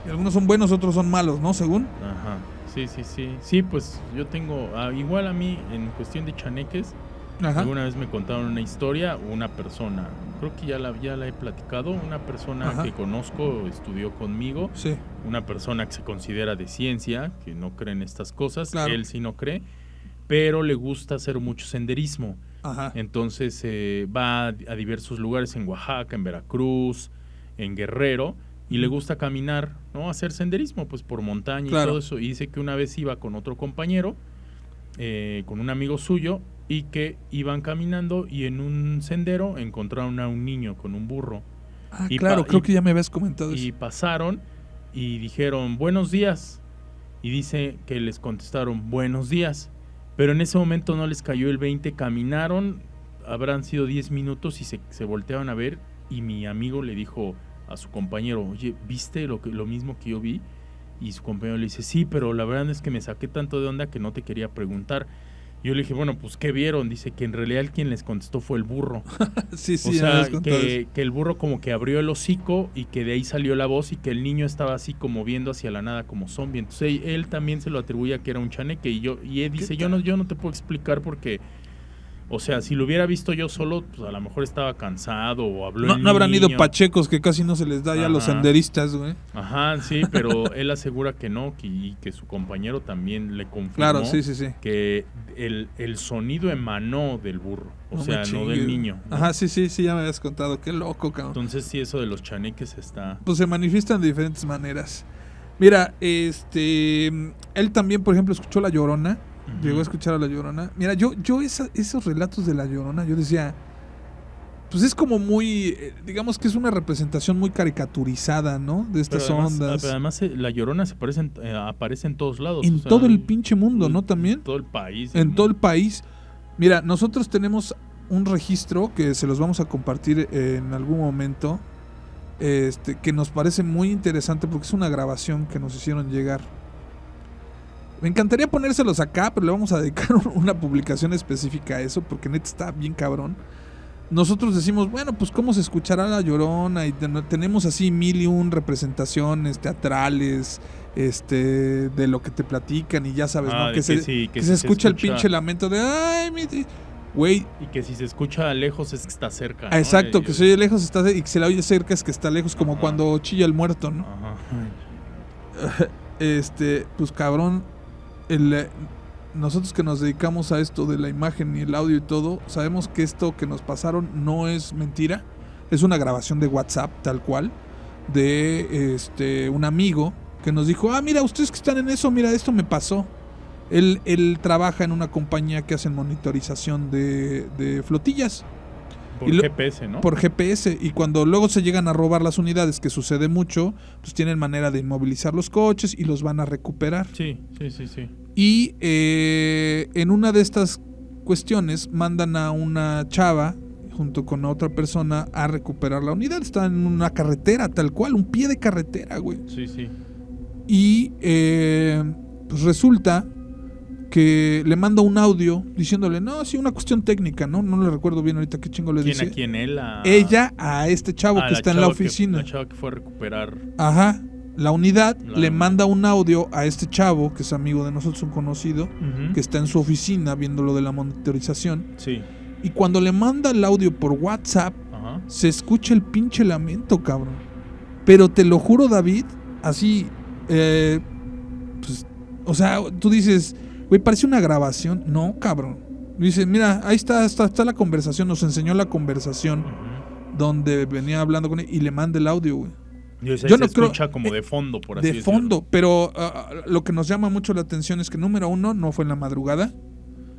Y algunos son buenos, otros son malos, ¿no? Según. Ajá. Sí. Sí, pues yo tengo, igual a mí, en cuestión de chaneques, alguna vez me contaron una historia, una persona, creo que ya la he platicado, una persona que conozco, estudió conmigo, una persona que se considera de ciencia, que no cree en estas cosas, él sí no cree, pero le gusta hacer mucho senderismo. Entonces va a diversos lugares en Oaxaca, en Veracruz, en Guerrero, y le gusta caminar, ¿no? Hacer senderismo, pues por montaña y todo eso. Y dice que una vez iba con otro compañero, con un amigo suyo, y que iban caminando y en un sendero encontraron a un niño con un burro. Creo que ya me habías comentado eso. Y pasaron y dijeron, buenos días. Y dice que les contestaron, buenos días. Pero en ese momento no les cayó el 20, caminaron, habrán sido 10 minutos y se volteaban a ver, y mi amigo le dijo a su compañero, oye, ¿viste lo mismo que yo vi? Y su compañero le dice, sí, pero la verdad es que me saqué tanto de onda que no te quería preguntar. Yo le dije, bueno, pues ¿qué vieron? Dice que en realidad quien les contestó fue el burro. Sí, o sea, que el burro como que abrió el hocico y que de ahí salió la voz y que el niño estaba así como viendo hacia la nada como zombie. Entonces él también se lo atribuye a que era un chaneque y él dice, yo no te puedo explicar porque... O sea, si lo hubiera visto yo solo, pues a lo mejor estaba cansado o habló no habrán ido pachecos, que casi no se les da ya a los senderistas, güey. Sí, pero él asegura que no, y que su compañero también le confirmó. Claro, sí. Que el sonido emanó del burro, no del niño, ¿no? Sí, ya me habías contado, qué loco, cabrón. Entonces sí, eso de los chaneques está... Pues se manifiestan de diferentes maneras. Mira, él también, por ejemplo, escuchó La Llorona. Llegó a escuchar a La Llorona. Mira, yo esos relatos de La Llorona, yo decía, pues es como muy, digamos que es una representación muy caricaturizada, ¿no? De estas ondas. Pero además La Llorona aparece en todos lados. En todo el pinche mundo, ¿no? También. En todo el país. En todo el país. Mira, nosotros tenemos un registro que se los vamos a compartir en algún momento, que nos parece muy interesante porque es una grabación que nos hicieron llegar. Me encantaría ponérselos acá, pero le vamos a dedicar una publicación específica a eso, porque neta está bien cabrón. Nosotros decimos, bueno, pues cómo se escuchará La Llorona, y tenemos así 1001 representaciones teatrales, de lo que te platican, y ya sabes, ¿no? Que se escucha el pinche lamento de ay, güey. Y que si se escucha lejos es que está cerca, ¿no? Exacto, que se oye lejos y que se la oye cerca es que está lejos, como cuando chilla el muerto, ¿no? Ajá. Pues cabrón, nosotros que nos dedicamos a esto de la imagen y el audio y todo, sabemos que esto que nos pasaron no es mentira, es una grabación de WhatsApp tal cual, de un amigo que nos dijo, mira, ustedes que están en eso, mira, esto me pasó. Él trabaja en una compañía que hace monitorización de flotillas. Por GPS, ¿no? Por GPS. Y cuando luego se llegan a robar las unidades, que sucede mucho, pues tienen manera de inmovilizar los coches y los van a recuperar. Sí. Y en una de estas cuestiones mandan a una chava junto con otra persona a recuperar la unidad. Está en una carretera, tal cual, un pie de carretera, güey. Sí. Y pues resulta que le manda un audio diciéndole, no, sí, una cuestión técnica, ¿no? No le recuerdo bien ahorita qué chingo le dice. ¿A quién él? Ella a este chavo que está en la oficina. La chava que fue a recuperar. Ajá. La unidad le manda un audio a este chavo, que es amigo de nosotros, un conocido, que está en su oficina viendo lo de la monitorización. Sí. Y cuando le manda el audio por WhatsApp, se escucha el pinche lamento, cabrón. Pero te lo juro, David, así, pues, o sea, tú dices, güey, parece una grabación. No, cabrón. Dice, mira, ahí está la conversación. Nos enseñó la conversación donde venía hablando con él y le manda el audio, güey. Yo no escucha como de fondo, por así decirlo. De fondo, pero lo que nos llama mucho la atención es que número uno, no fue en la madrugada.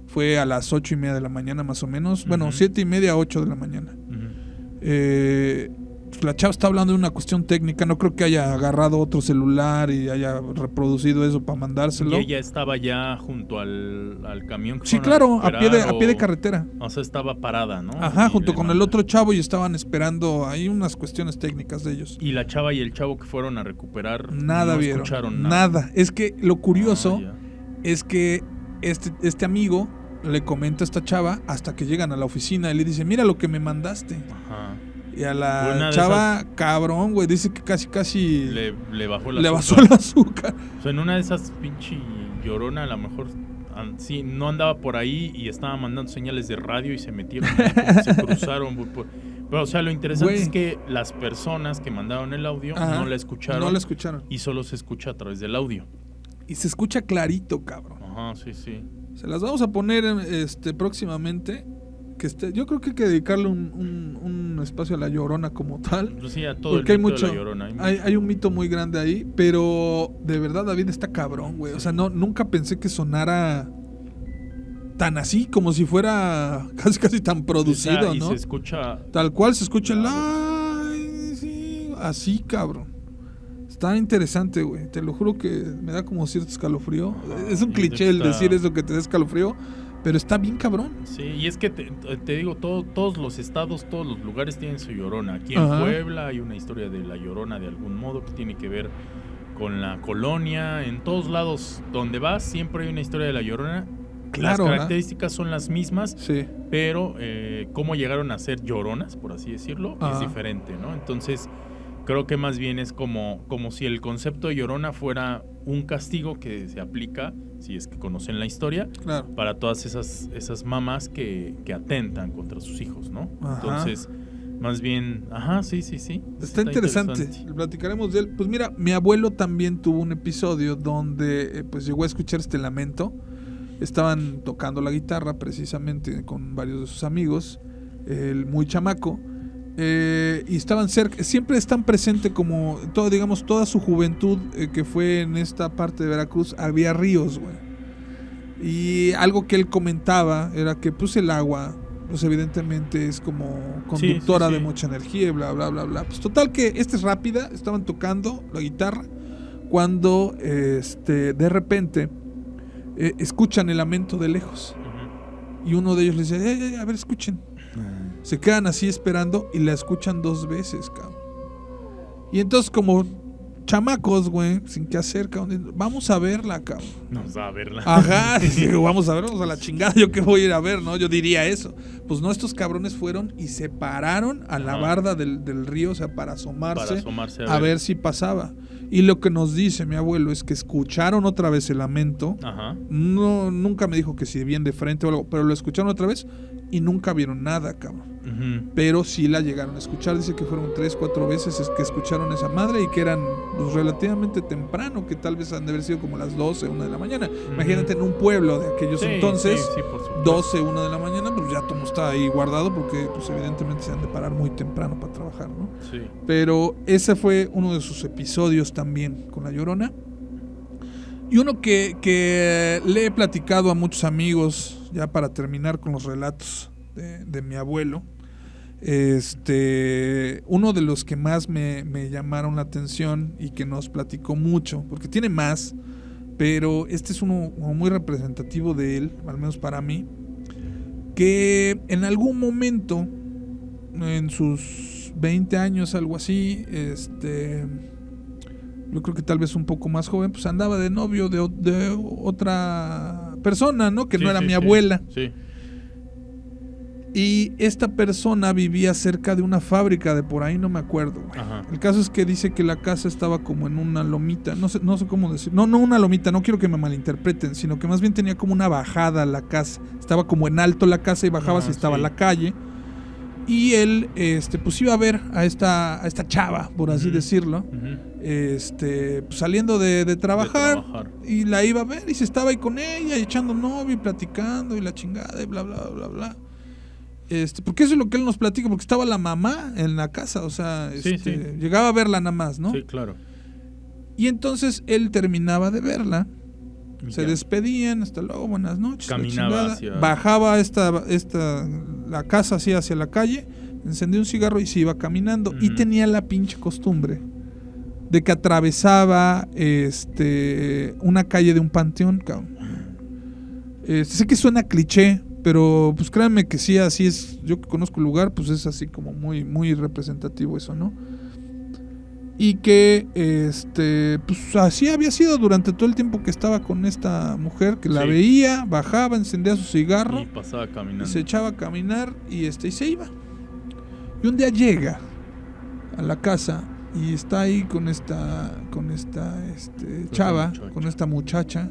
Fue a las 8:30 de la mañana más o menos. Bueno, 7:30, 8 de la mañana. La chava está hablando de una cuestión técnica. No creo que haya agarrado otro celular y haya reproducido eso para mandárselo. Y ella estaba ya junto al camión que sí, claro, a pie de carretera. O sea, estaba parada, ¿no? Ajá, junto con el otro chavo, y estaban esperando. Hay unas cuestiones técnicas de ellos. Y la chava y el chavo que fueron a recuperar nada no vieron, escucharon nada. Es que lo curioso es que este amigo le comenta a esta chava hasta que llegan a la oficina y le dice, mira lo que me mandaste. Ajá. Y a la chava, cabrón, güey, dice que casi le bajó el azúcar. O sea, en una de esas pinche Llorona, a lo mejor sí, no andaba por ahí y estaba mandando señales de radio y se metieron ahí, se cruzaron. Pero, o sea, lo interesante es que las personas que mandaron el audio no la escucharon. Y solo se escucha a través del audio. Y se escucha clarito, cabrón. Ajá, sí. Se las vamos a poner próximamente. Yo creo que hay que dedicarle un espacio a La Llorona como tal. Sí, a todo porque el mito de La Llorona. Hay un mito muy grande ahí, pero de verdad David está cabrón, güey. Sí. O sea, nunca pensé que sonara tan así, como si fuera casi tan producido, ¿no? Y se escucha... Tal cual se escucha así, cabrón. Está interesante, güey. Te lo juro que me da como cierto escalofrío. Es un cliché el decir eso, que te da escalofrío. Pero está bien cabrón. Sí, y es que te digo, todos los estados, todos los lugares tienen su Llorona. Aquí en Puebla hay una historia de la Llorona de algún modo que tiene que ver con la colonia. En todos lados donde vas siempre hay una historia de la Llorona. Claro, las características son las mismas, sí, pero cómo llegaron a ser lloronas, por así decirlo, es diferente, ¿no? Entonces, creo que más bien es como si el concepto de Llorona fuera un castigo que se aplica, si es que conocen la historia, claro, para todas esas mamás que atentan contra sus hijos, ¿no? Entonces, más bien, sí. Está interesante. Platicaremos de él. Pues mira, mi abuelo también tuvo un episodio donde pues llegó a escuchar este lamento. Estaban tocando la guitarra precisamente con varios de sus amigos, el muy chamaco. Y estaban cerca, siempre están presentes como toda su juventud que fue en esta parte de Veracruz, había ríos, güey. Y algo que él comentaba era que pues el agua, pues evidentemente es como conductora de mucha energía y bla, bla, bla, bla. Pues total que esta es rápida, estaban tocando la guitarra cuando de repente escuchan el lamento de lejos. Y uno de ellos les dice, a ver, escuchen. Se quedan así esperando y la escuchan 2 veces, cabrón. Y entonces como chamacos, güey, sin qué hacer, cabrón, vamos a verla, cabrón. Vamos a verla. Ajá, digo, vamos a la chingada, yo qué voy a ir a ver, ¿no? Yo diría eso. Pues no, estos cabrones fueron y se pararon a la barda del río, o sea, para asomarse a ver si pasaba. Y lo que nos dice mi abuelo es que escucharon otra vez el lamento. Ajá. No, nunca me dijo que si bien de frente o algo, pero lo escucharon otra vez y nunca vieron nada, cabrón. Pero sí la llegaron a escuchar. Dice que fueron 3, 4 veces que escucharon esa madre y que eran pues, relativamente temprano, que tal vez han de haber sido como las 12, 1 de la mañana. Imagínate en un pueblo de aquellos entonces, 12, 1 de la mañana, pues ya todo está ahí guardado porque pues evidentemente se han de parar muy temprano para trabajar, ¿no? Sí. Pero ese fue uno de sus episodios también con La Llorona. Y uno que le he platicado a muchos amigos, ya para terminar con los relatos de mi abuelo, uno de los que más me llamaron la atención y que nos platicó mucho, porque tiene más, pero este es uno muy representativo de él, al menos para mí, que en algún momento, en sus 20 años, algo así, yo creo que tal vez un poco más joven, pues andaba de novio de otra persona, ¿no? Que no era mi abuela. Sí. Y esta persona vivía cerca de una fábrica de por ahí, no me acuerdo, güey. El caso es que dice que la casa estaba como en una lomita, no sé cómo decir. No una lomita, no quiero que me malinterpreten, sino que más bien tenía como una bajada la casa. Estaba como en alto la casa y bajaba si estaba la calle. Y él pues iba a ver a esta chava, por así decirlo, pues saliendo de trabajar, y la iba a ver y se estaba ahí con ella y echando novio y platicando y la chingada y bla bla bla bla. Porque eso es lo que él nos platica, porque estaba la mamá en la casa, o sea, llegaba a verla nada más, ¿no? Sí, claro. Y entonces él terminaba de verla, se despedían, hasta luego, buenas noches, caminaba bajaba la casa así hacia la calle, encendía un cigarro y se iba caminando. Y tenía la pinche costumbre de que atravesaba una calle de un panteón, cabrón. Sé que suena cliché, pero pues créanme que sí, así es. Yo que conozco el lugar, pues es así como muy, muy representativo eso, ¿no? Y que pues así había sido durante todo el tiempo que estaba con esta mujer, que la veía, bajaba, encendía su cigarro y pasaba caminando, se echaba a caminar y se iba. Y un día llega a la casa y está ahí con esta chava, con esta muchacha,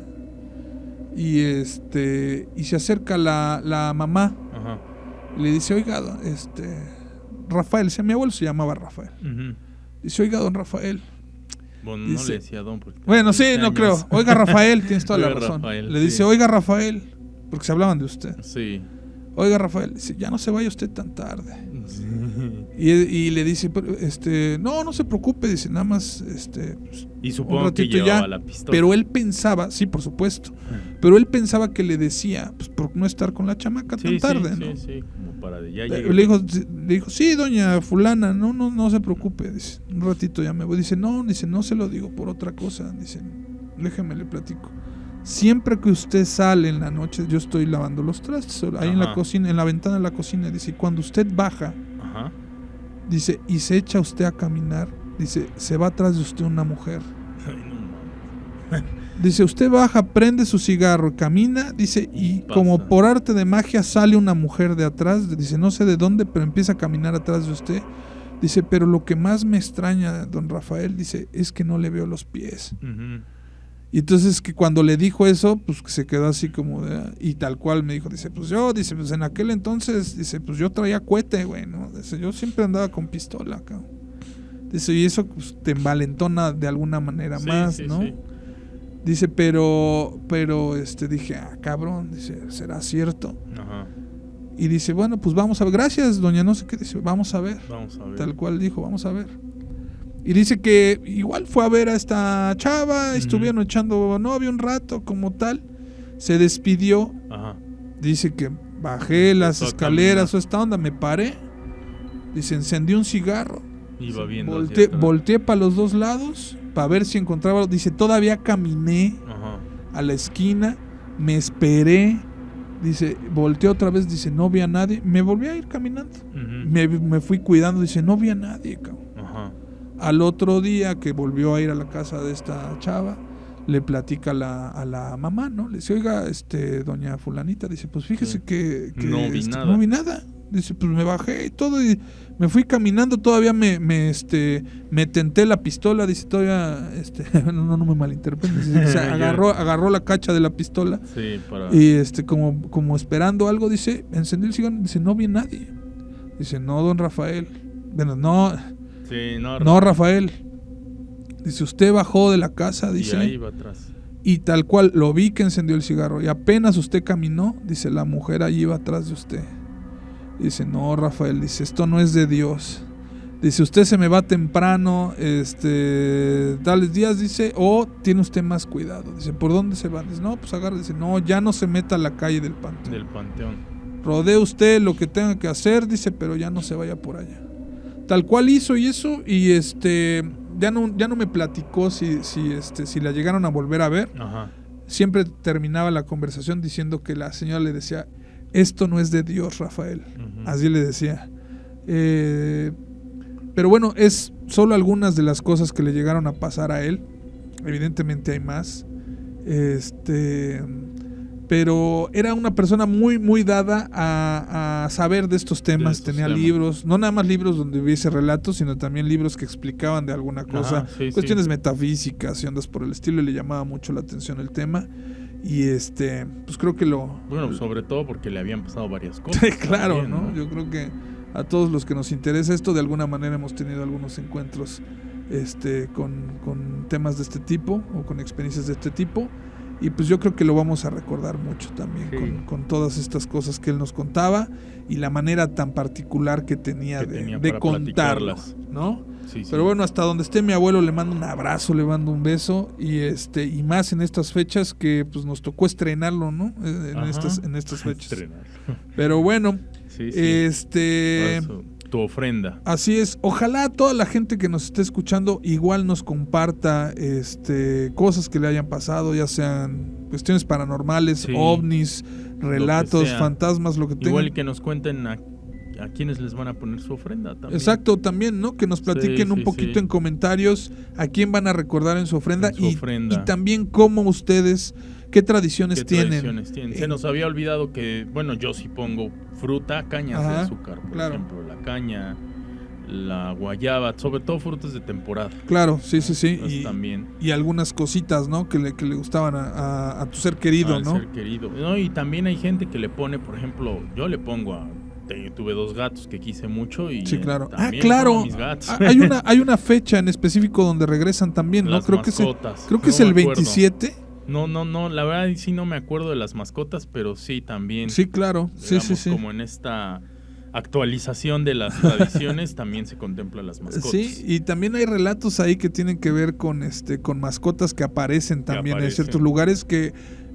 y se acerca la mamá. Ajá. Y le dice, oiga, Rafael, mi abuelo se llamaba Rafael. Dice, oiga, don Rafael. Bueno, dice, no le decía don porque... Bueno, sí, no creo. Oiga, Rafael, tienes toda la razón. Rafael, le dice, oiga, Rafael, porque se hablaban de usted. Sí. Oiga, Rafael, dice, ya no se vaya usted tan tarde. Sí. Y le dice, no se preocupe, dice, nada más, pues, y supongo que llevaba la pistola. Pero él pensaba, sí, por supuesto, pero él pensaba que le decía, pues, por no estar con la chamaca tan tarde, ¿no? Sí, como para de ya llegar. Le dijo, sí, doña fulana, no se preocupe, dice, un ratito ya me voy. Dice, no se lo digo por otra cosa, dice, déjeme le platico. Siempre que usted sale en la noche, yo estoy lavando los trastes ahí en la cocina, en la ventana de la cocina, dice, y cuando usted baja, dice, y se echa usted a caminar, dice, se va atrás de usted una mujer. Dice, usted baja, prende su cigarro, camina, dice, y como por arte de magia sale una mujer de atrás, dice, no sé de dónde, pero empieza a caminar atrás de usted. Dice, pero lo que más me extraña, don Rafael, dice, es que no le veo los pies. Y entonces que cuando le dijo eso, pues se quedó así como y tal cual me dijo, dice, pues en aquel entonces, dice, pues yo traía cohete, güey, ¿no? Dice, yo siempre andaba con pistola, cabrón. Dice, y eso pues, te envalentona de alguna manera más, ¿no? Sí. Dice, pero dije, cabrón, dice, ¿será cierto? Ajá. Y dice, bueno, pues vamos a ver, gracias, doña no sé qué, dice, vamos a ver. Tal cual dijo, vamos a ver. Y dice que igual fue a ver a esta chava, estuvieron echando novio un rato como tal. se despidió. Ajá. Dice que bajé las escaleras o esta onda, me paré. Dice, encendí un cigarro. Iba viendo. Volteé para los dos lados para ver si encontraba. Dice, todavía caminé a la esquina, me esperé. Dice, volteé otra vez, dice, no vi a nadie. Me volví a ir caminando. Me fui cuidando, dice, no vi a nadie, cabrón. Al otro día que volvió a ir a la casa de esta chava, le platica a la mamá, ¿no? Le dice, oiga, doña fulanita, dice, pues fíjese que no vi nada. Dice, pues me bajé y todo y me fui caminando, todavía me tenté la pistola, dice, todavía, no me malinterpreten, dice, agarró la cacha de la pistola, sí, y como esperando algo, dice, encendió el cigarro, dice, no vi a nadie. Dice, no, don Rafael, bueno, no, sí, no, Rafael. Dice, usted bajó de la casa, dice. Y ahí iba atrás. Y tal cual, lo vi que encendió el cigarro. Y apenas usted caminó, dice, la mujer allí iba atrás de usted. Dice, no, Rafael, dice, esto no es de Dios. Dice, usted se me va temprano, tales días, dice, o tiene usted más cuidado. Dice, ¿por dónde se va? Dice, no, pues agarra. Dice, no, ya no se meta a la calle del Panteón. Rodee usted lo que tenga que hacer, dice, pero ya no se vaya por allá. Tal cual hizo y eso, y ya no me platicó si la llegaron a volver a ver. Ajá. Siempre terminaba la conversación diciendo que la señora le decía, esto no es de Dios, Rafael. Así le decía. Pero bueno, es solo algunas de las cosas que le llegaron a pasar a él. Evidentemente hay más. Pero era una persona muy, muy dada a saber de estos temas. Tenía libros, no nada más libros donde hubiese relatos, sino también libros que explicaban de alguna cosa, cuestiones metafísicas y ondas por el estilo, y le llamaba mucho la atención el tema. Y pues creo que bueno, sobre todo porque le habían pasado varias cosas. Claro, también, ¿no? Yo creo que a todos los que nos interesa esto, de alguna manera hemos tenido algunos encuentros con temas de este tipo o con experiencias de este tipo. Y pues yo creo que lo vamos a recordar mucho también con todas estas cosas que él nos contaba y la manera tan particular que tenía de contarlo, ¿no? Sí. Pero bueno, hasta donde esté mi abuelo le mando un abrazo, le mando un beso y más en estas fechas que pues nos tocó estrenarlo, ¿no? En estas fechas. Pero bueno, tu ofrenda. Así es. Ojalá toda la gente que nos esté escuchando igual nos comparta cosas que le hayan pasado, ya sean cuestiones paranormales, ovnis, relatos, fantasmas, lo que tengan. Igual que nos cuenten a quienes les van a poner su ofrenda también. Exacto, también, ¿no? Que nos platiquen un poquito en comentarios a quién van a recordar en su ofrenda, y también cómo ustedes, qué tradiciones tienen. Se nos había olvidado que, bueno, yo sí pongo fruta, cañas de azúcar, por ejemplo, la caña, la guayaba, sobre todo frutas de temporada. Claro, sí. También. Y algunas cositas, ¿no? Que le gustaban a tu ser querido, ¿no? Ser querido. No, y también hay gente que le pone, por ejemplo, yo le pongo tuve 2 gatos que quise mucho y claro. Claro. Mis gatos. Hay una fecha en específico donde regresan también, ¿no? Creo mascotas. Que es el 27. No, la verdad sí no me acuerdo de las mascotas, pero sí también. Sí, claro. Sí. Como en esta actualización de las tradiciones también se contemplan las mascotas. Sí, y también hay relatos ahí que tienen que ver con mascotas que aparecen también en ciertos lugares que,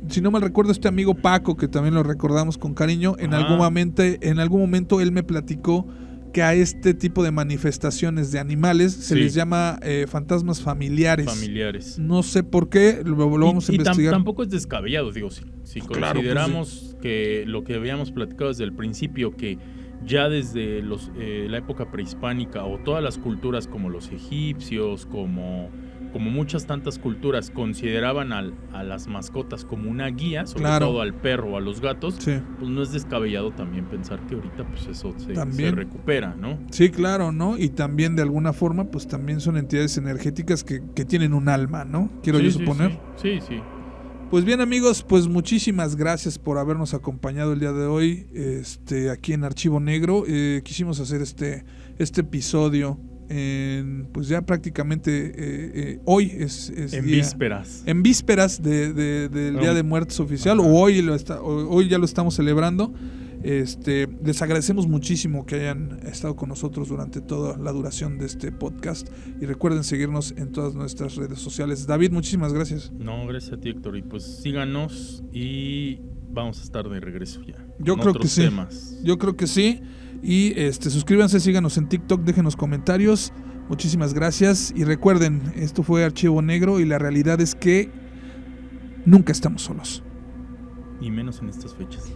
si no mal recuerdo, este amigo Paco, que también lo recordamos con cariño, en algún momento él me platicó que a este tipo de manifestaciones de animales se les llama fantasmas familiares. No sé por qué, lo vamos a investigar. Y tampoco es descabellado, digo, si consideramos que lo que habíamos platicado desde el principio, que ya desde la época prehispánica o todas las culturas como los egipcios, como muchas tantas culturas consideraban a las mascotas como una guía, sobre todo al perro o a los gatos, pues no es descabellado también pensar que ahorita pues eso se recupera, ¿no? Sí, claro, ¿no? Y también de alguna forma pues también son entidades energéticas que tienen un alma, ¿no? Quiero yo suponer. Sí. Pues bien, amigos, pues muchísimas gracias por habernos acompañado el día de hoy aquí en Archivo Negro. Quisimos hacer este episodio pues ya prácticamente hoy es en vísperas del Día de Muertos oficial. O hoy ya lo estamos celebrando. Les agradecemos muchísimo que hayan estado con nosotros durante toda la duración de este podcast y recuerden seguirnos en todas nuestras redes sociales. David, muchísimas gracias. No, gracias a ti, Héctor, y pues síganos y vamos a estar de regreso ya. Yo creo que sí. Temas. Yo creo que sí. Y suscríbanse, síganos en TikTok, déjenos comentarios. Muchísimas gracias y recuerden, esto fue Archivo Negro y la realidad es que nunca estamos solos. Y menos en estas fechas.